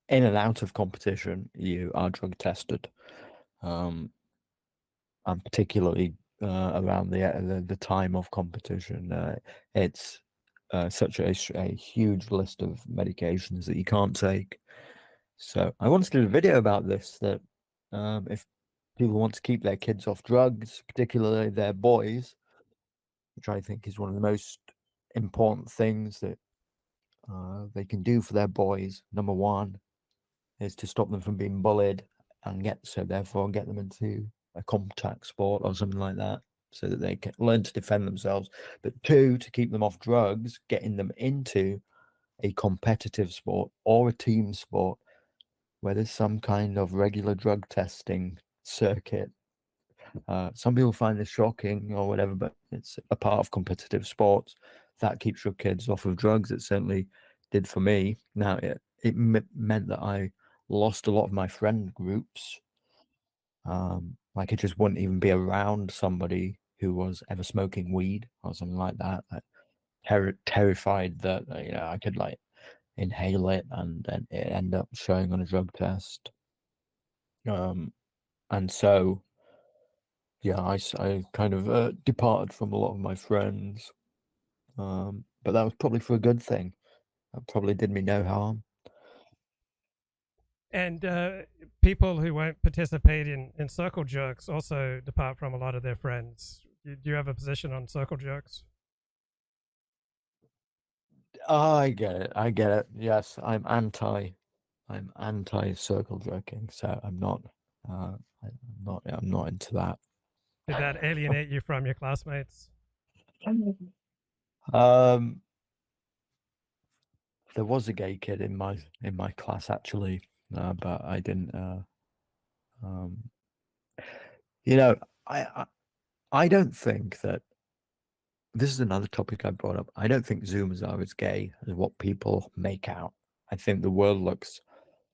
in and out of competition, you are drug tested, and particularly around the time of competition, it's such a huge list of medications that you can't take. So I wanted to do a video about this, that if people want to keep their kids off drugs, particularly their boys, which I think is one of the most important things that they can do for their boys. Number one is to stop them from being bullied and therefore get them into a contact sport or something like that, so that they can learn to defend themselves. But two, to keep them off drugs, getting them into a competitive sport or a team sport where there's some kind of regular drug testing circuit. Some people find this shocking or whatever, but it's a part of competitive sports that keeps your kids off of drugs. It certainly did for me. Now, it meant that I lost a lot of my friend groups. Like, I just wouldn't even be around somebody who was ever smoking weed or something like that. Terrified that I could like inhale it and then it end up showing on a drug test. And so, yeah, I kind of departed from a lot of my friends, but that was probably for a good thing. That probably did me no harm. And people who won't participate in circle jerks also depart from a lot of their friends. Do you have a position on circle jerks? I get it. Yes, I'm anti circle jerking, so I'm not into that. Did that alienate you from your classmates? There was a gay kid in my class actually, but I didn't. I don't think that this is another topic I brought up. I don't think Zoomers are as gay as what people make out. I think the world looks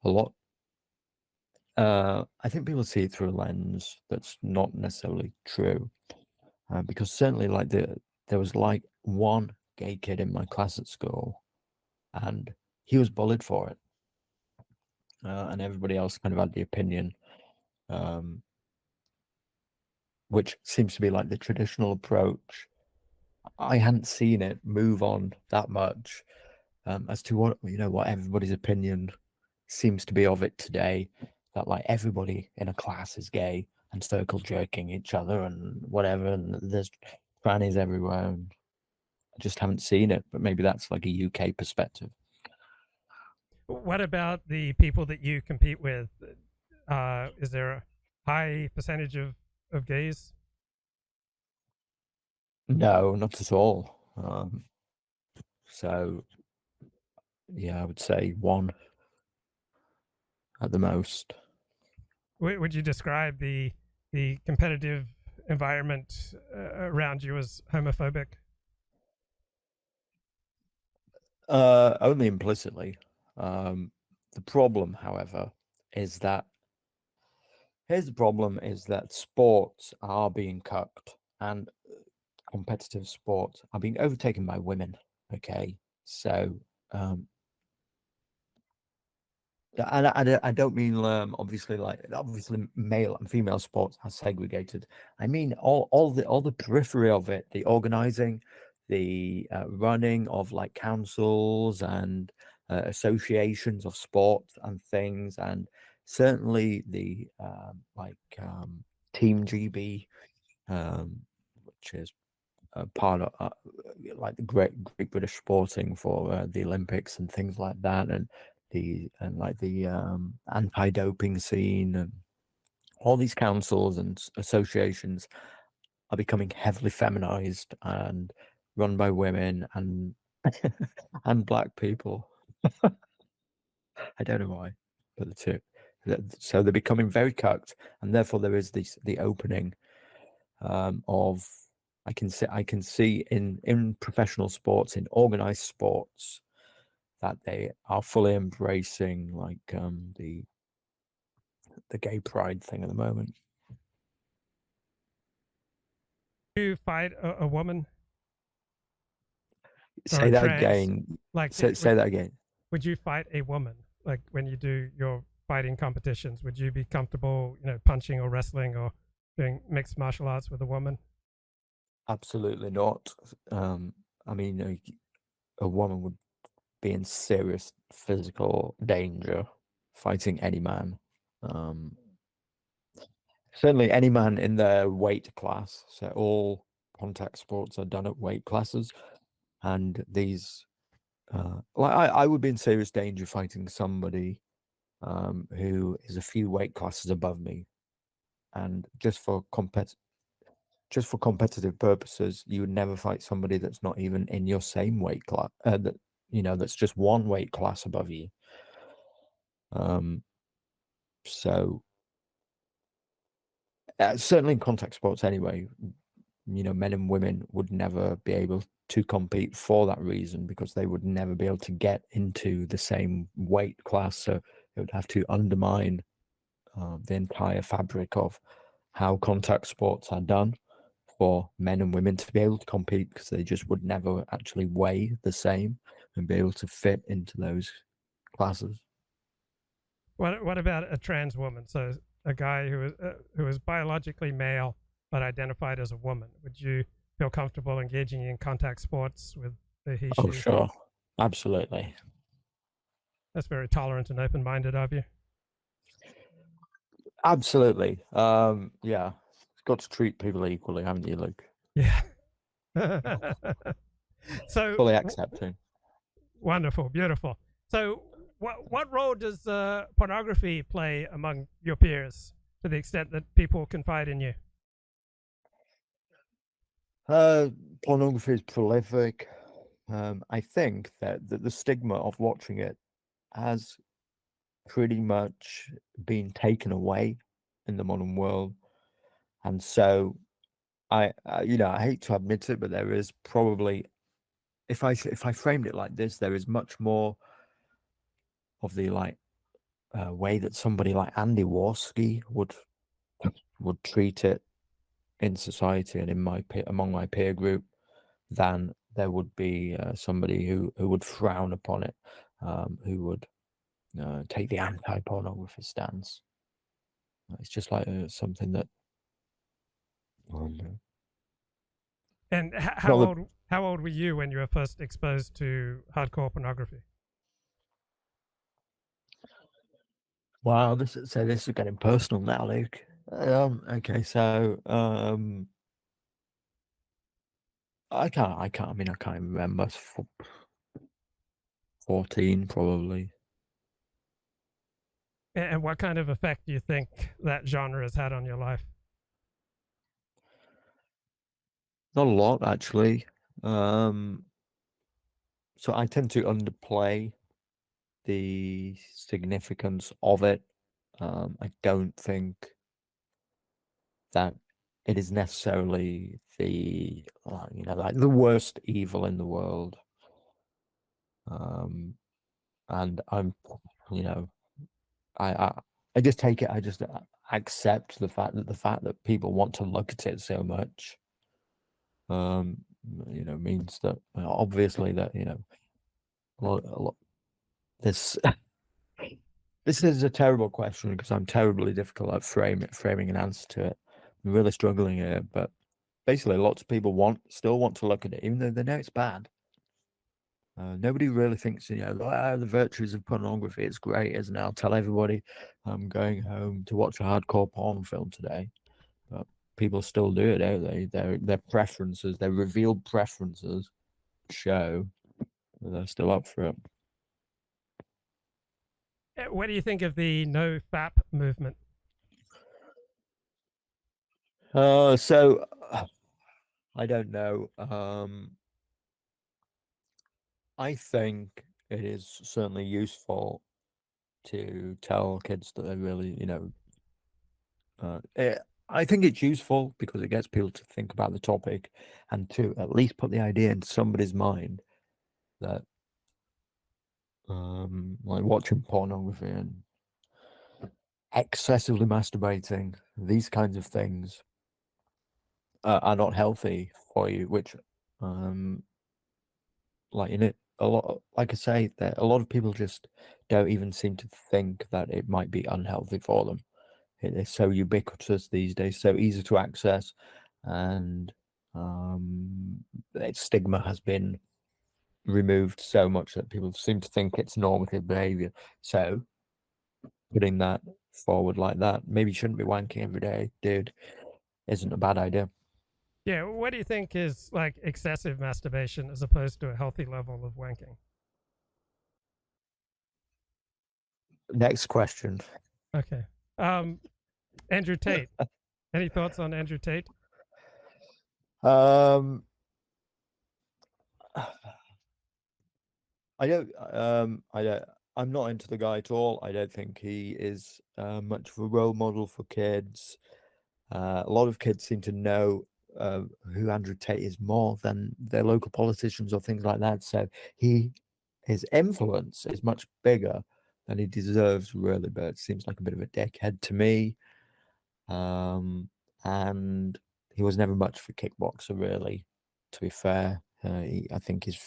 a lot. I think people see it through a lens that's not necessarily true, because certainly, like there was like one gay kid in my class at school, and he was bullied for it, and everybody else kind of had the opinion, which seems to be like the traditional approach. I hadn't seen it move on that much, as to what everybody's opinion seems to be of it today, that like everybody in a class is gay and circle jerking each other and whatever, and there's trannies everywhere, and I just haven't seen it. But maybe that's like a UK perspective. What about the people that you compete with? Is there a high percentage of gays? No, not at all. So yeah, I would say one at the most. Would you describe the competitive environment around you as homophobic? Only implicitly. The problem, however, is that sports are being cucked, and competitive sports are being overtaken by women. Okay, so and I don't mean obviously male and female sports are segregated. I mean all the periphery of it, the organizing, the running of like councils and associations of sports and things, and certainly the Team GB, which is part of like the Great British Sporting for the Olympics and things like that, and the anti-doping scene, and all these councils and associations are becoming heavily feminized and run by women and and black people. I don't know why, but the two. So they're becoming very cucked, and therefore there is the opening of I can see in professional sports, in organized sports, that they are fully embracing like the gay pride thing at the moment. You fight a woman or Say a that trans? again. Like, Say that again. would you fight a woman? Like when you do your fighting competitions, would you be comfortable, punching or wrestling or doing mixed martial arts with a woman? Absolutely not. I mean, a woman would be in serious physical danger fighting any man. Certainly any man in their weight class. So all contact sports are done at weight classes, and these I would be in serious danger fighting somebody who is a few weight classes above me, and just for competitive purposes, you would never fight somebody that's not even in your same weight class. That's just one weight class above you. So certainly in contact sports anyway, men and women would never be able to compete for that reason, because they would never be able to get into the same weight class. So it would have to undermine the entire fabric of how contact sports are done for men and women to be able to compete, because they just would never actually weigh the same and be able to fit into those classes. What about a trans woman? So a guy who is biologically male but identified as a woman. Would you feel comfortable engaging in contact sports with the he, she? Oh, sure. Absolutely. That's very tolerant and open-minded of you. Absolutely. Yeah. Got to treat people equally, haven't you, Luke? Yeah. So fully accepting. Wonderful, beautiful. So what role does pornography play among your peers, to the extent that people confide in you? Pornography is prolific. I think that the stigma of watching it has pretty much been taken away in the modern world, and so I hate to admit it, but there is probably, if I framed it like this, there is much more of the way that somebody like Andy Warski would treat it in society and among my peer group, than there would be somebody who would frown upon it, who would take the anti-pornography stance. It's just like something that. And how old were you when you were first exposed to hardcore pornography? Wow, this is getting personal now, Luke. Okay, so I can't remember. 14 probably. And what kind of effect do you think that genre has had on your life? Not a lot, actually. So I tend to underplay the significance of it. I don't think that it is necessarily the the worst evil in the world. And I'm, I just take it. I just accept the fact that people want to look at it so much. Means that obviously that a lot this this is a terrible question, because I'm terribly difficult at framing an answer to it. I'm really struggling here, but basically lots of people still want to look at it, even though they know it's bad. Nobody really thinks, the virtues of pornography. It's great, isn't it? I'll tell everybody I'm going home to watch a hardcore porn film today. But people still do it, don't they? Their preferences, their revealed preferences show that they're still up for it. What do you think of the no FAP movement? So I don't know. I think it is certainly useful to tell kids that they really, I think it's useful because it gets people to think about the topic and to at least put the idea into somebody's mind that, like watching pornography and excessively masturbating, these kinds of things are not healthy for you, which, like in it, a lot, like I say, that a lot of people just don't even seem to think that it might be unhealthy for them. It is so ubiquitous these days, so easy to access, and its stigma has been removed so much that people seem to think it's normative behavior. So putting that forward like that, maybe you shouldn't be wanking every day, dude, isn't a bad idea. Yeah, what do you think is like excessive masturbation as opposed to a healthy level of wanking? Next question. Okay. Andrew Tate. Any thoughts on Andrew Tate? Um, I don't. I'm not into the guy at all. I don't think he is much of a role model for kids. A lot of kids seem to know who Andrew Tate is more than their local politicians or things like that. So his influence is much bigger than he deserves, really. But it seems like a bit of a dickhead to me. And he was never much for kickboxer, really. To be fair, I think his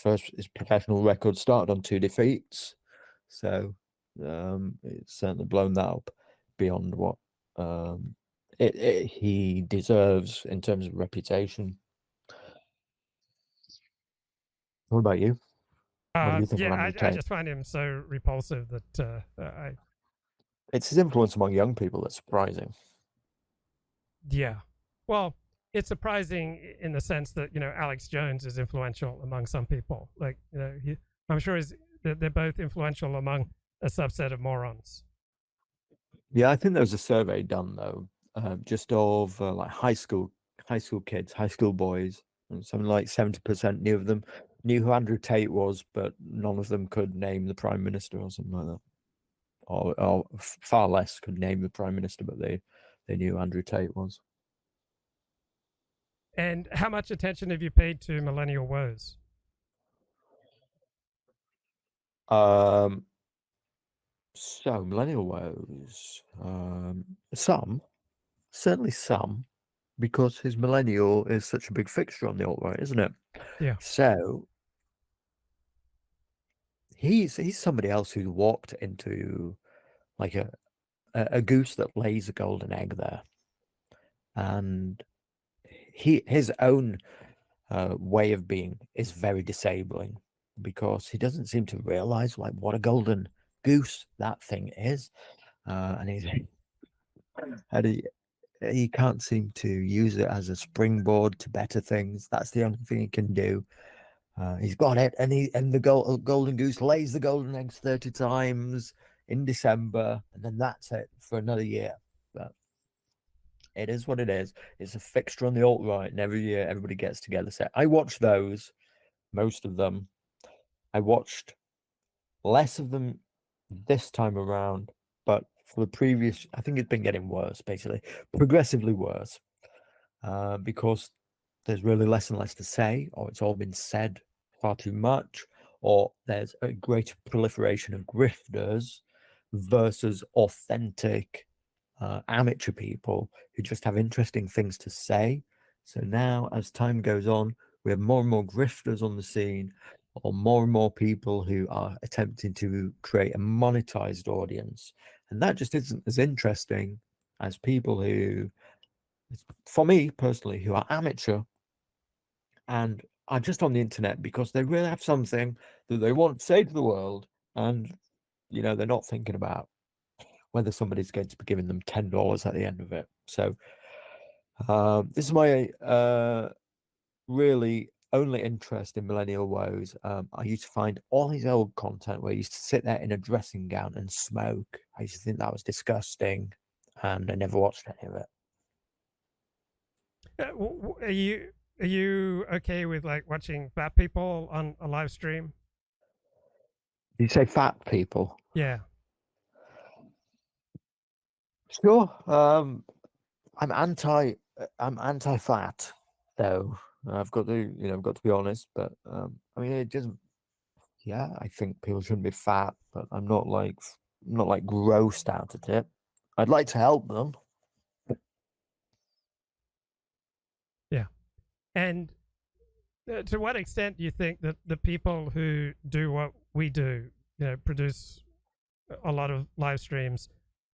professional record started on 2 defeats, so it's certainly blown that up beyond what he deserves in terms of reputation. What about you? What do you think of Yeah, Andrew I Tate? just find him so repulsive that It's his influence among young people that's surprising. yeah. Well, it's surprising in the sense that Alex Jones is influential among some people. Like I'm sure they're both influential among a subset of morons. Yeah, I think there was a survey done though, just of like high school kids, high school boys, and something like 70% knew who Andrew Tate was, but none of them could name the prime minister or something like that, or far less could name the prime minister, but they knew who Andrew Tate was. And how much attention have you paid to Millennial Woes? So Millennial Woes, certainly some, because his millennial is such a big fixture on the alt-right, isn't it? Yeah. So he's somebody else who walked into like a goose that lays a golden egg there, and his own way of being is very disabling because he doesn't seem to realize like what a golden goose that thing is, and he can't seem to use it as a springboard to better things. That's the only thing he can do. He's got it, and the golden goose lays the golden eggs 30 times in December, and then that's it for another year. But it is what it is. It's a fixture on the alt-right, and every year everybody gets together. So I watch those, most of them. I watched less of them this time around, but for the previous, I think it's been getting worse, basically, progressively worse, because there's really less and less to say, or it's all been said far too much, or there's a greater proliferation of grifters versus authentic amateur people who just have interesting things to say. So now, as time goes on, we have more and more grifters on the scene, or more and more people who are attempting to create a monetized audience. And that just isn't as interesting as people who, for me personally, who are amateur and are just on the internet because they really have something that they want to say to the world, and they're not thinking about whether somebody's going to be giving them $10 at the end of it. So this is my really only interest in Millennial Woes. I used to find all his old content where he used to sit there in a dressing gown and smoke. I used to think that was disgusting, and I never watched any of it. Are you are you okay with like watching fat people on a live stream? You say fat people? Yeah. Sure. I'm anti-fat, though. I've got to be honest. But I mean, it doesn't. Yeah, I think people shouldn't be fat, but I'm not like grossed out at it. I'd like to help them. Yeah. And to what extent do you think that the people who do what we do, produce a lot of live streams,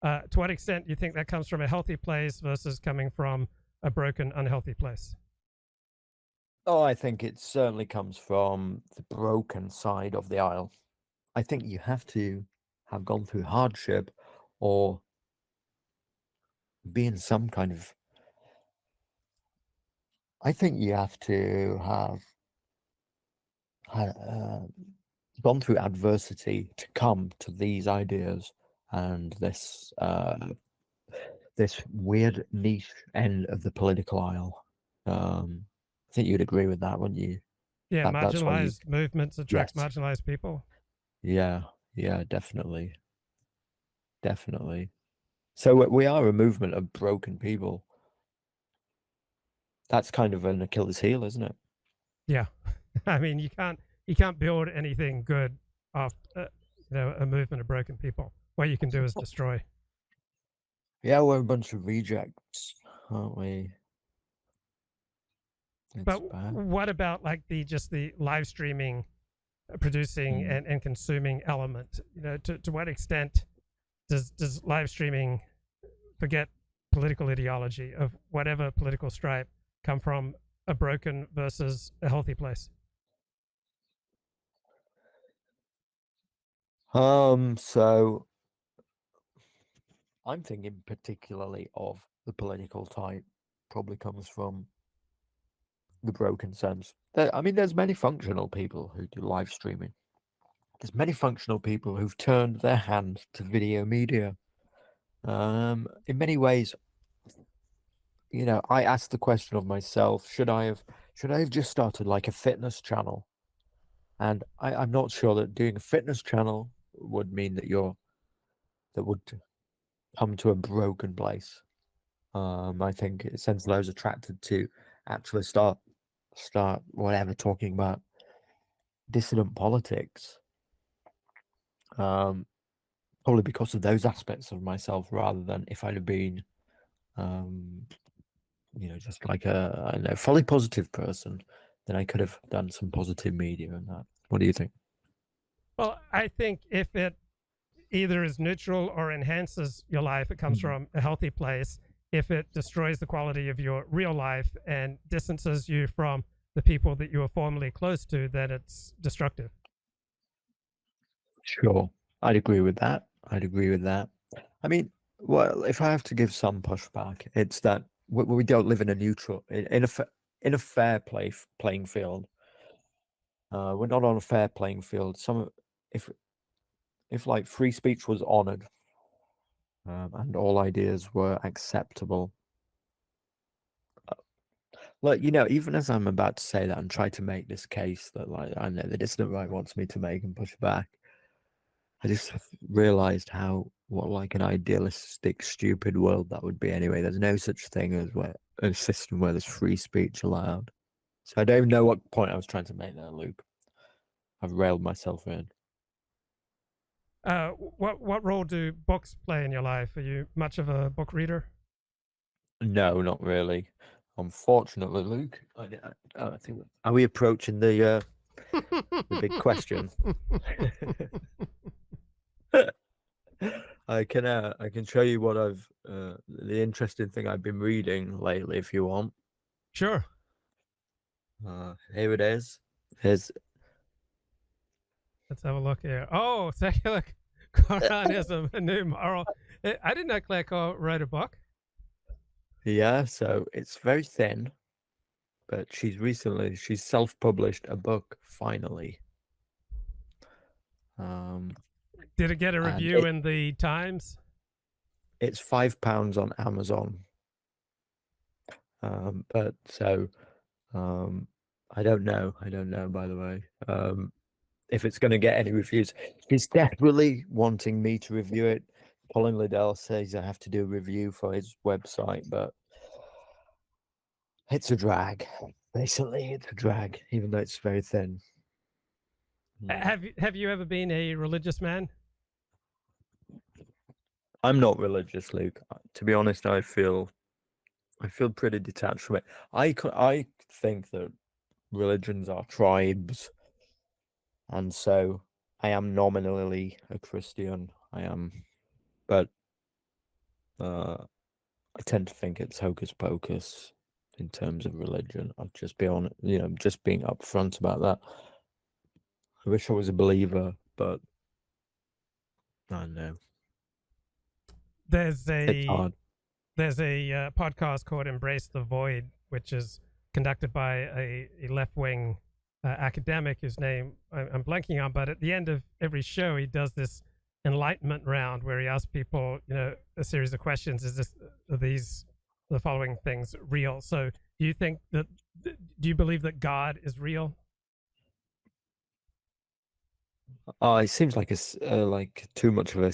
to what extent do you think that comes from a healthy place versus coming from a broken, unhealthy place? Oh, I think it certainly comes from the broken side of the aisle. I think you have to have gone through hardship or be in some kind of. I think you have to have gone through adversity to come to these ideas and this weird niche end of the political aisle. I think you'd agree with that, wouldn't you? Yeah, That's why you. marginalized movements attract Yes. marginalized people. Yeah, definitely. So we are a movement of broken people. That's kind of an Achilles heel, isn't it? Yeah. I mean, you can't build anything good off a movement of broken people. What you can do is destroy. Yeah, we're a bunch of rejects, aren't we? But what about like the live streaming, producing and consuming element? To what extent does live streaming, forget political ideology of whatever political stripe, come from a broken versus a healthy place? So I'm thinking particularly of the political type probably comes from the broken sense. I mean, there's many functional people who do live streaming. There's many functional people who've turned their hand to video media. In many ways, I asked the question of myself: should I have just started like a fitness channel? And I'm not sure that doing a fitness channel would mean that would come to a broken place. I think it sends those attracted to actually start whatever talking about dissident politics. Probably because of those aspects of myself, rather than if I'd have been, just like I don't know, fully positive person, then I could have done some positive media and that. What do you think? Well, I think if it either is neutral or enhances your life, it comes from a healthy place. If it destroys the quality of your real life and distances you from the people that you were formerly close to, then it's destructive. Sure, I'd agree with that. I mean, well, if I have to give some pushback, it's that we don't live in a neutral, in a fair playing field. We're not on a fair playing field. If like free speech was honored, and all ideas were acceptable. Look, even as I'm about to say that and try to make this case that, like, I know the dissident right wants me to make and push back, I just realized what like an idealistic, stupid world that would be anyway. There's no such thing as a system where there's free speech allowed. So I don't even know what point I was trying to make there, Luke. I've railed myself in. What role do books play in your life? Are you much of a book reader? No, not really. Unfortunately, Luke. I think. Are we approaching the big question? I can show you what the interesting thing I've been reading lately, if you want. Sure. Here it is. Let's have a look here. Oh, secular Quranism, a new moral. I did not Claire Cole write a book. Yeah, so it's very thin, but she's self-published a book finally. Did it get a review in the Times? It's £5 on Amazon. But so I don't know. I don't know, by the way. If it's going to get any reviews. He's desperately wanting me to review it. Colin Liddell says I have to do a review for his website, but it's a drag. Basically, it's a drag, even though it's very thin. Have you ever been a religious man? I'm not religious, Luke. To be honest, I feel pretty detached from it. I think that religions are tribes, and so I am nominally a Christian. I am, but I tend to think it's hocus pocus in terms of religion. I'll just be on, just being upfront about that. I wish I was a believer, but I don't know. There's It's hard. There's a podcast called Embrace the Void, which is conducted by a left-wing academic whose name I'm blanking on, but at the end of every show, he does this enlightenment round where he asks people, a series of questions. Are the following things real? So do you believe that God is real? It seems like like too much of a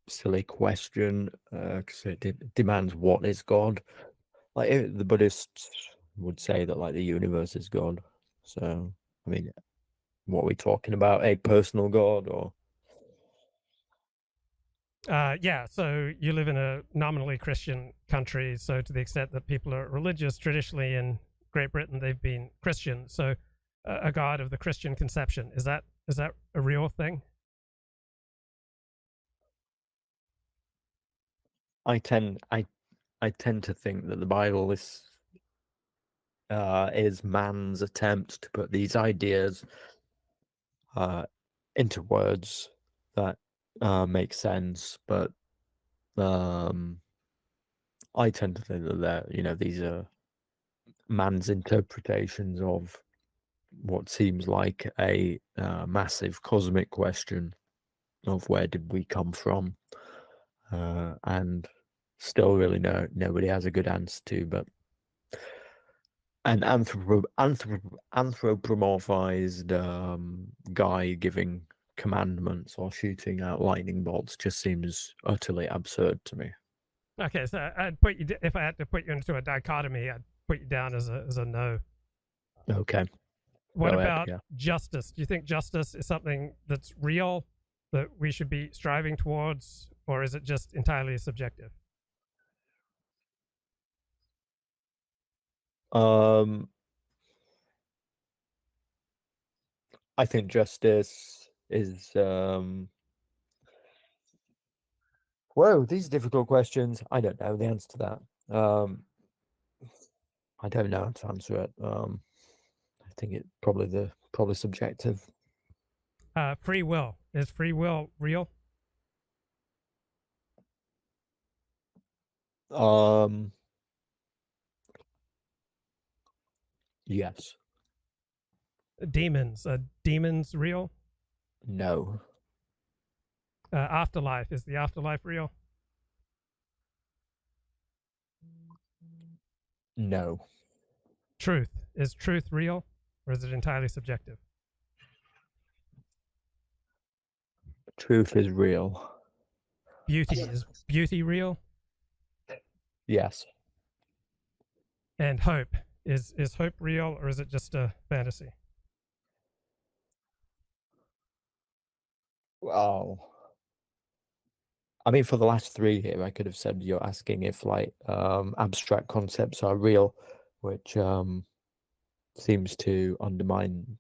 silly question, because it demands what is God. Like the Buddhists would say that like the universe is God. So I mean, what are we talking about? A personal God or? Yeah, so you live in a nominally Christian country, so to the extent that people are religious, traditionally in Great Britain they've been Christian. So a God of the Christian conception, is that a real thing? I tend to think that the Bible is man's attempt to put these ideas into words that make sense, but I tend to think that these are man's interpretations of what seems like a massive cosmic question of where did we come from, and still really nobody has a good answer to, but an anthropomorphized guy giving commandments or shooting out lightning bolts just seems utterly absurd to me. Okay, so if I had to put you into a dichotomy, I'd put you down as a no. Okay. What about justice? Do you think justice is something that's real, that we should be striving towards, or is it just entirely subjective? I think justice is whoa, these are difficult questions. I don't know the answer to that. I don't know how to answer it. I think it's probably subjective. Free will. Is free will real? Yes. Demons. Are demons real? No. Afterlife. Is the afterlife real? No. Truth. Is truth real, or is it entirely subjective? Truth is real. Beauty. Is beauty real? Yes. And hope. Is hope real, or is it just a fantasy? Well, I mean, for the last three here, I could have said you're asking if like abstract concepts are real, which seems to undermine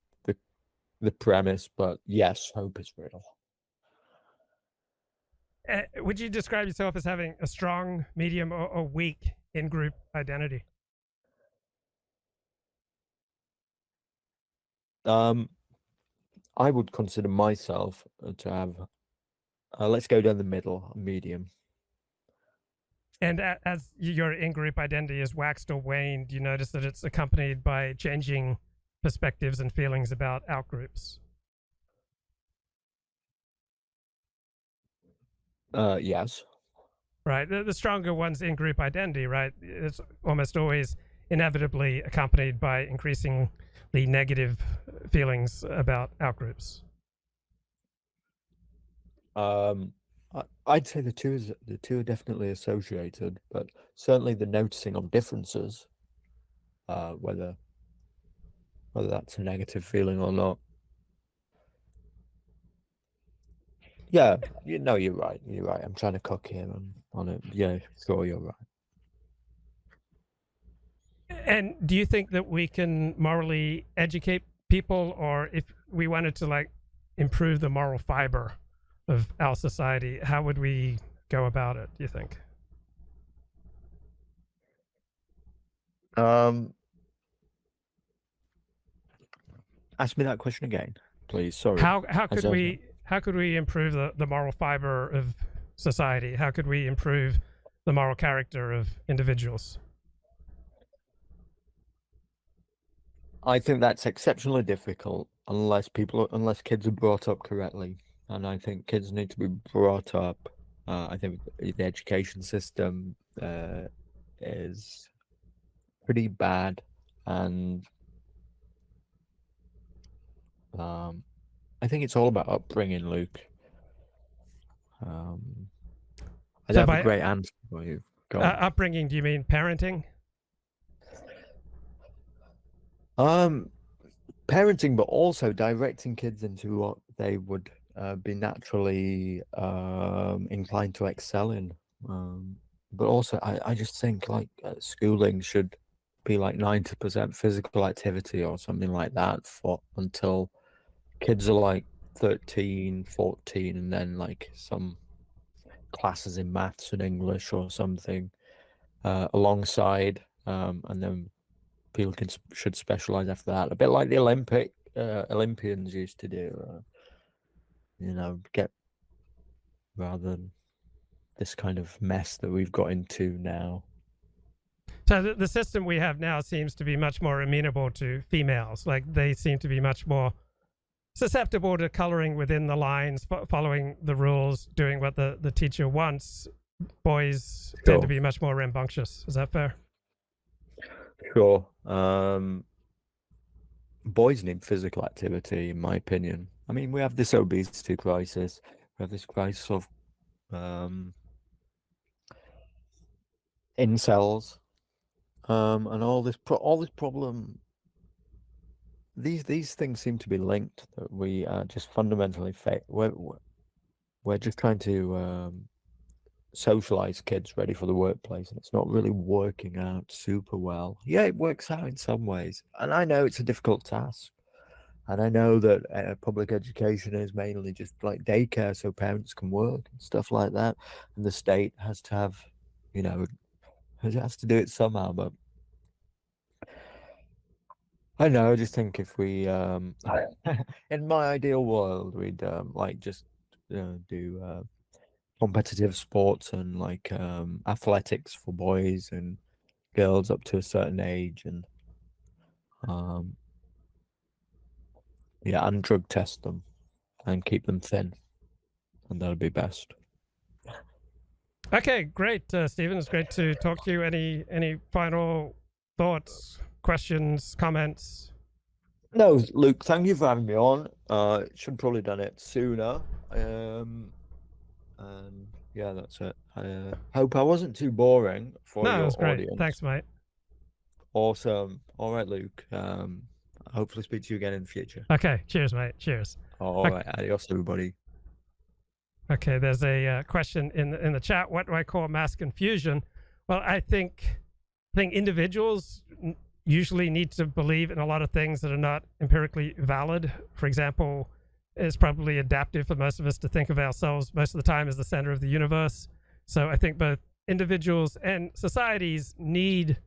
the premise. But yes, hope is real. Would you describe yourself as having a strong, medium, or weak in-group identity? I would consider myself to have. Let's go down the middle, medium. And as your in-group identity is waxed or waned, you notice that it's accompanied by changing perspectives and feelings about out-groups. Yes. Right. The stronger one's in-group identity, right? It's almost always inevitably accompanied by increasingly negative feelings about outgroups? I'd say the two are definitely associated, but certainly the noticing of differences, whether that's a negative feeling or not. Yeah, you're right. You're right. I'm trying to cook here on it. Yeah, sure, you're right. And do you think that we can morally educate people, or if we wanted to like improve the moral fiber of our society, how would we go about it, do you think? Ask me that question again, please. Sorry. How could we improve the moral fiber of society? How could we improve the moral character of individuals? I think that's exceptionally difficult unless kids are brought up correctly, and I think kids need to be brought up. I think the education system is pretty bad, and I think it's all about upbringing, Luke. I don't have a great answer for you. Upbringing, do you mean parenting? Parenting, but also directing kids into what they would be naturally inclined to excel in. But also, I just think like schooling should be like 90% physical activity or something like that until kids are like 13, 14, and then like some classes in maths and English or something alongside, and then people should specialize after that, a bit like the Olympians used to do. Get rather than this kind of mess that we've got into now. So the system we have now seems to be much more amenable to females. Like they seem to be much more susceptible to coloring within the lines, following the rules, doing what the teacher wants. Boys tend to be much more rambunctious. Is that fair? Sure. Boys need physical activity, in my opinion. I mean, we have this obesity crisis. We have this crisis of incels, and all this problem. These things seem to be linked. That we are just fundamentally we're just trying to socialize kids ready for the workplace, and it's not really working out super well. Yeah, it works out in some ways, and I know it's a difficult task, and I know that public education is mainly just like daycare so parents can work and stuff like that, and the state has to have, it has to do it somehow. But I know, I just think if we in my ideal world, we'd just do competitive sports and like athletics for boys and girls up to a certain age, and and drug test them and keep them thin, and that'll be best. Okay, great, Stephen. It's great to talk to you. Any final thoughts, questions, comments? No, Luke, thank you for having me on. Should probably done it sooner. And yeah, that's it. I hope I wasn't too boring for your it was great. Audience. Thanks, mate. Awesome. All right, Luke. Hopefully speak to you again in the future. Okay. Cheers, mate. Cheers. All right. Adios, everybody. Okay. There's a question in the chat. What do I call mass confusion? Well, I think individuals usually need to believe in a lot of things that are not empirically valid. For example, it's probably adaptive for most of us to think of ourselves most of the time as the center of the universe. So I think both individuals and societies need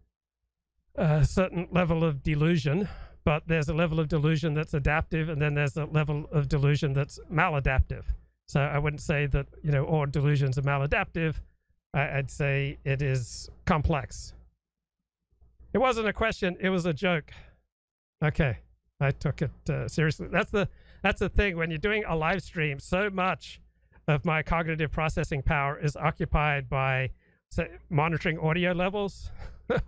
a certain level of delusion, but there's a level of delusion that's adaptive, and then there's a level of delusion that's maladaptive. So I wouldn't say that, all delusions are maladaptive. I'd say it is complex. It wasn't a question, it was a joke. Okay, I took it seriously. That's the thing, when you're doing a live stream, so much of my cognitive processing power is occupied by, say, monitoring audio levels.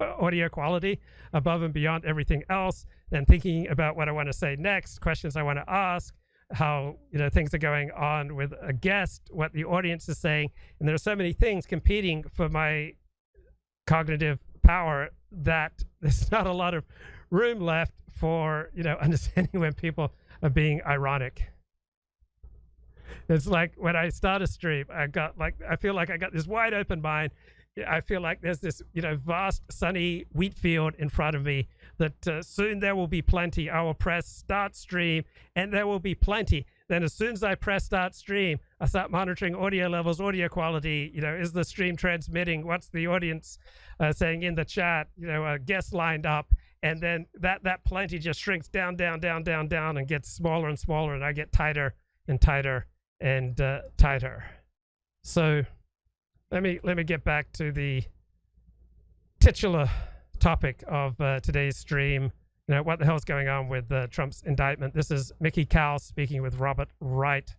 audio quality above and beyond everything else, then thinking about what I want to say next, questions I want to ask, how things are going on with a guest, what the audience is saying, and there are so many things competing for my cognitive power that there's not a lot of room left for understanding when people are being ironic. It's like when I start a stream, I feel like I got this wide open mind. I feel like there's this vast sunny wheat field in front of me that soon there will be plenty. I will press start stream and there will be plenty. Then as soon as I press start stream, I start monitoring audio levels, audio quality. Is the stream transmitting? What's the audience saying in the chat? A guest lined up. And then that plenty just shrinks down, and gets smaller and smaller, and I get tighter and tighter and tighter. So let me get back to the titular topic of today's stream. What the hell's going on with Trump's indictment? This is Mickey Cowell speaking with Robert Wright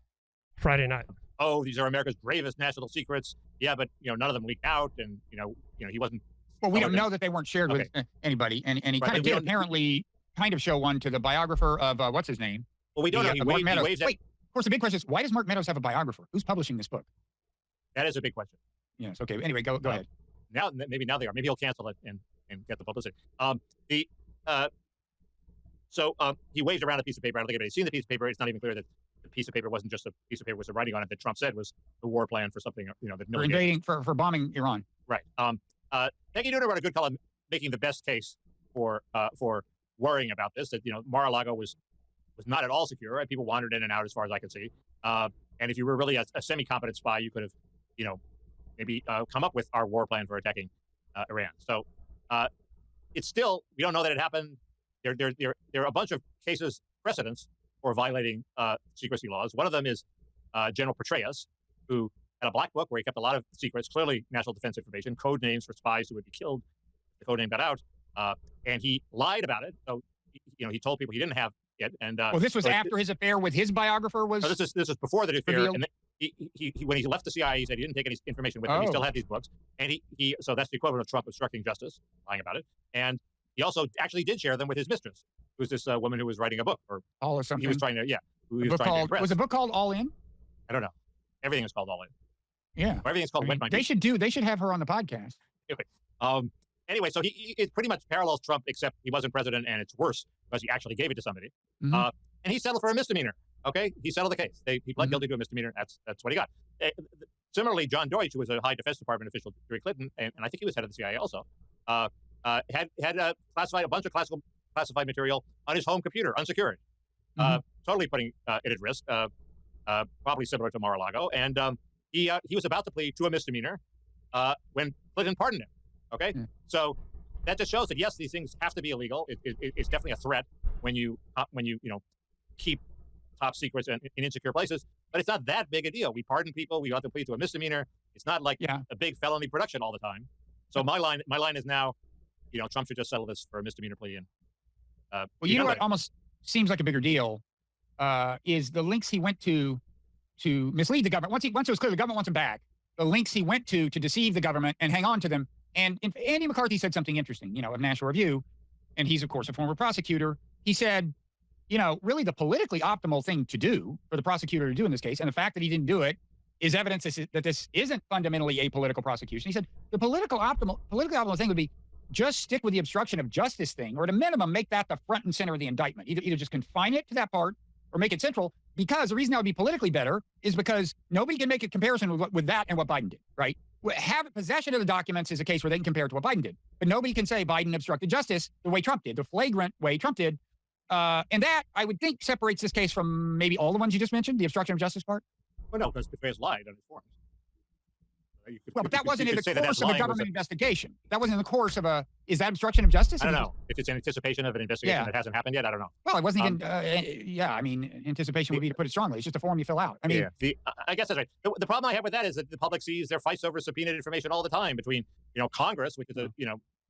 Friday night. Oh, these are America's gravest national secrets. Yeah, but none of them leaked out, and he wasn't. Well, we don't know that they weren't shared with anybody, and he kind of did apparently kind of show one to the biographer of what's his name? Well, we don't know. He waived that. Wait, of course, the big question is, why does Mark Meadows have a biographer? Who's publishing this book? That is a big question. Yes. Okay. Anyway, go ahead. Now they are. Maybe he'll cancel it and get the publicity. So he waved around a piece of paper. I don't think anybody's seen the piece of paper. It's not even clear that the piece of paper wasn't just a piece of paper with some writing on it that Trump said was the war plan for something, that for invading, for bombing Iran. Right. Peggy Noonan wrote a good column making the best case for worrying about this. That Mar-a-Lago was not at all secure. Right? People wandered in and out as far as I could see. And if you were really a semi-competent spy, you could have, maybe come up with our war plan for attacking Iran. So it's still, we don't know that it happened. There are a bunch of precedents for violating secrecy laws. One of them is General Petraeus, who had a black book where he kept a lot of secrets, clearly national defense information, code names for spies who would be killed. The code name got out, and he lied about it. So, he told people he didn't have it. And well, this was after his affair with his biographer was. No, this is before the affair. And he when he left the CIA, he said he didn't take any information with him. He still had these books, and he so that's the equivalent of Trump obstructing justice, lying about it. And he also actually did share them with his mistress, who's this woman who was writing a book, or All or something. He was trying to, was the book called All In? I don't know. Everything is called All In. Yeah. Or everything's called Wet My They should have her on the podcast. Anyway, so it pretty much parallels Trump, except he wasn't president, and it's worse because he actually gave it to somebody. Mm-hmm. And he settled for a misdemeanor. Okay, he settled the case. He pled guilty to a misdemeanor. That's what he got. Similarly, John Deutsch, who was a high Defense Department official during Clinton, and I think he was head of the CIA also, had classified a bunch of classified material on his home computer, unsecured, totally putting it at risk. Probably similar to Mar-a-Lago, and he was about to plead to a misdemeanor when Clinton pardoned him. Okay, so that just shows that yes, these things have to be illegal. It's definitely a threat when you keep top secrets in insecure places, but it's not that big a deal. We pardon people. We let them plead to a misdemeanor. It's not like a big felony production all the time. So my line is now, Trump should just settle this for a misdemeanor plea. And well, what almost seems like a bigger deal is the links he went to mislead the government. Once it was clear the government wants him back, the links he went to deceive the government and hang on to them. And Andy McCarthy said something interesting, of National Review, and he's, of course, a former prosecutor. He said, really the politically optimal thing to do for the prosecutor to do in this case, and the fact that he didn't do it is evidence that this isn't fundamentally a political prosecution. He said the politically optimal thing would be just stick with the obstruction of justice thing, or at a minimum, make that the front and center of the indictment. Either just confine it to that part or make it central, because the reason that would be politically better is because nobody can make a comparison with that and what Biden did, right? Possession of the documents is a case where they can compare it to what Biden did, but nobody can say Biden obstructed justice the way Trump did, the flagrant way Trump did. And that, I would think, separates this case from maybe all the ones you just mentioned, the obstruction of justice part. Well, no, because Petraeus lied on his forms. But that wasn't in the course of a government investigation. That wasn't in the course of is that obstruction of justice? I don't know. If it's in anticipation of an investigation that hasn't happened yet, I don't know. Well, it wasn't even, anticipation would be to put it strongly. It's just a form you fill out. I mean, I guess that's right. The problem I have with that is that the public sees their fights over subpoenaed information all the time between, Congress, which is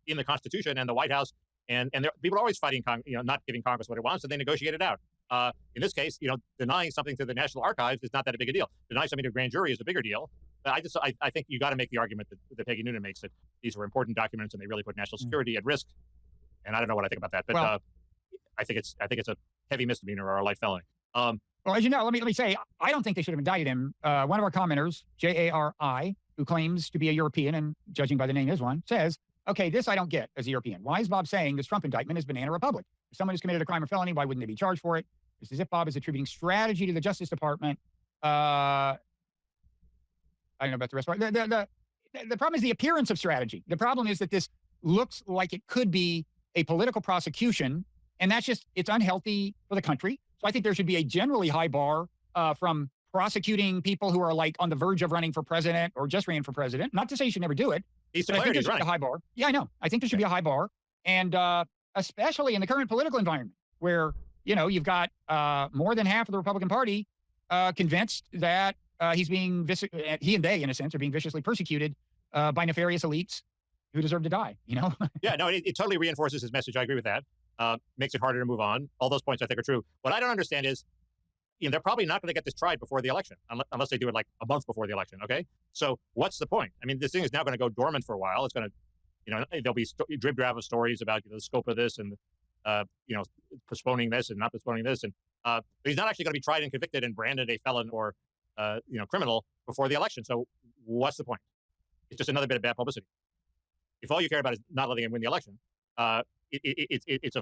in the Constitution, and the White House. And people are always fighting, not giving Congress what it wants, and they negotiate it out. In this case, denying something to the National Archives is not that a big a deal. Denying something to a grand jury is a bigger deal. But I think you got to make the argument that Peggy Noonan makes, that these were important documents and they really put national security at risk. And I don't know what I think about that, but I think it's a heavy misdemeanor or a light felony. Well, as you know, let me say, I don't think they should have indicted him. One of our commenters, Jari, who claims to be a European and judging by the name is one, says, okay, this I don't get as a European. Why is Bob saying this Trump indictment is banana republic? If someone has committed a crime or felony, why wouldn't they be charged for it? It's as if Bob is attributing strategy to the Justice Department. I don't know about the rest of it. The problem is the appearance of strategy. The problem is that this looks like it could be a political prosecution, and that's just, it's unhealthy for the country. So I think there should be a generally high bar from prosecuting people who are like on the verge of running for president or just ran for president. Not to say you should never do it. He's but I think there should be a high bar. Yeah, I know. I think there should be a high bar. And especially in the current political environment where, you know, you've got more than half of the Republican Party convinced that he's being, he and they, in a sense, are being viciously persecuted by nefarious elites who deserve to die, you know? Yeah, no, it totally reinforces his message. I agree with that. Makes it harder to move on. All those points I think are true. What I don't understand is, you know, they're probably not going to get this tried before the election, unless they do it like a month before the election, okay? So what's the point? I mean, this thing is now going to go dormant for a while. It's going to, you know, there'll be drib-drab of stories about the scope of this and, you know, postponing this and not postponing this. And but he's not actually going to be tried and convicted and branded a felon or, you know, criminal before the election. So what's the point? It's just another bit of bad publicity. If all you care about is not letting him win the election, it's a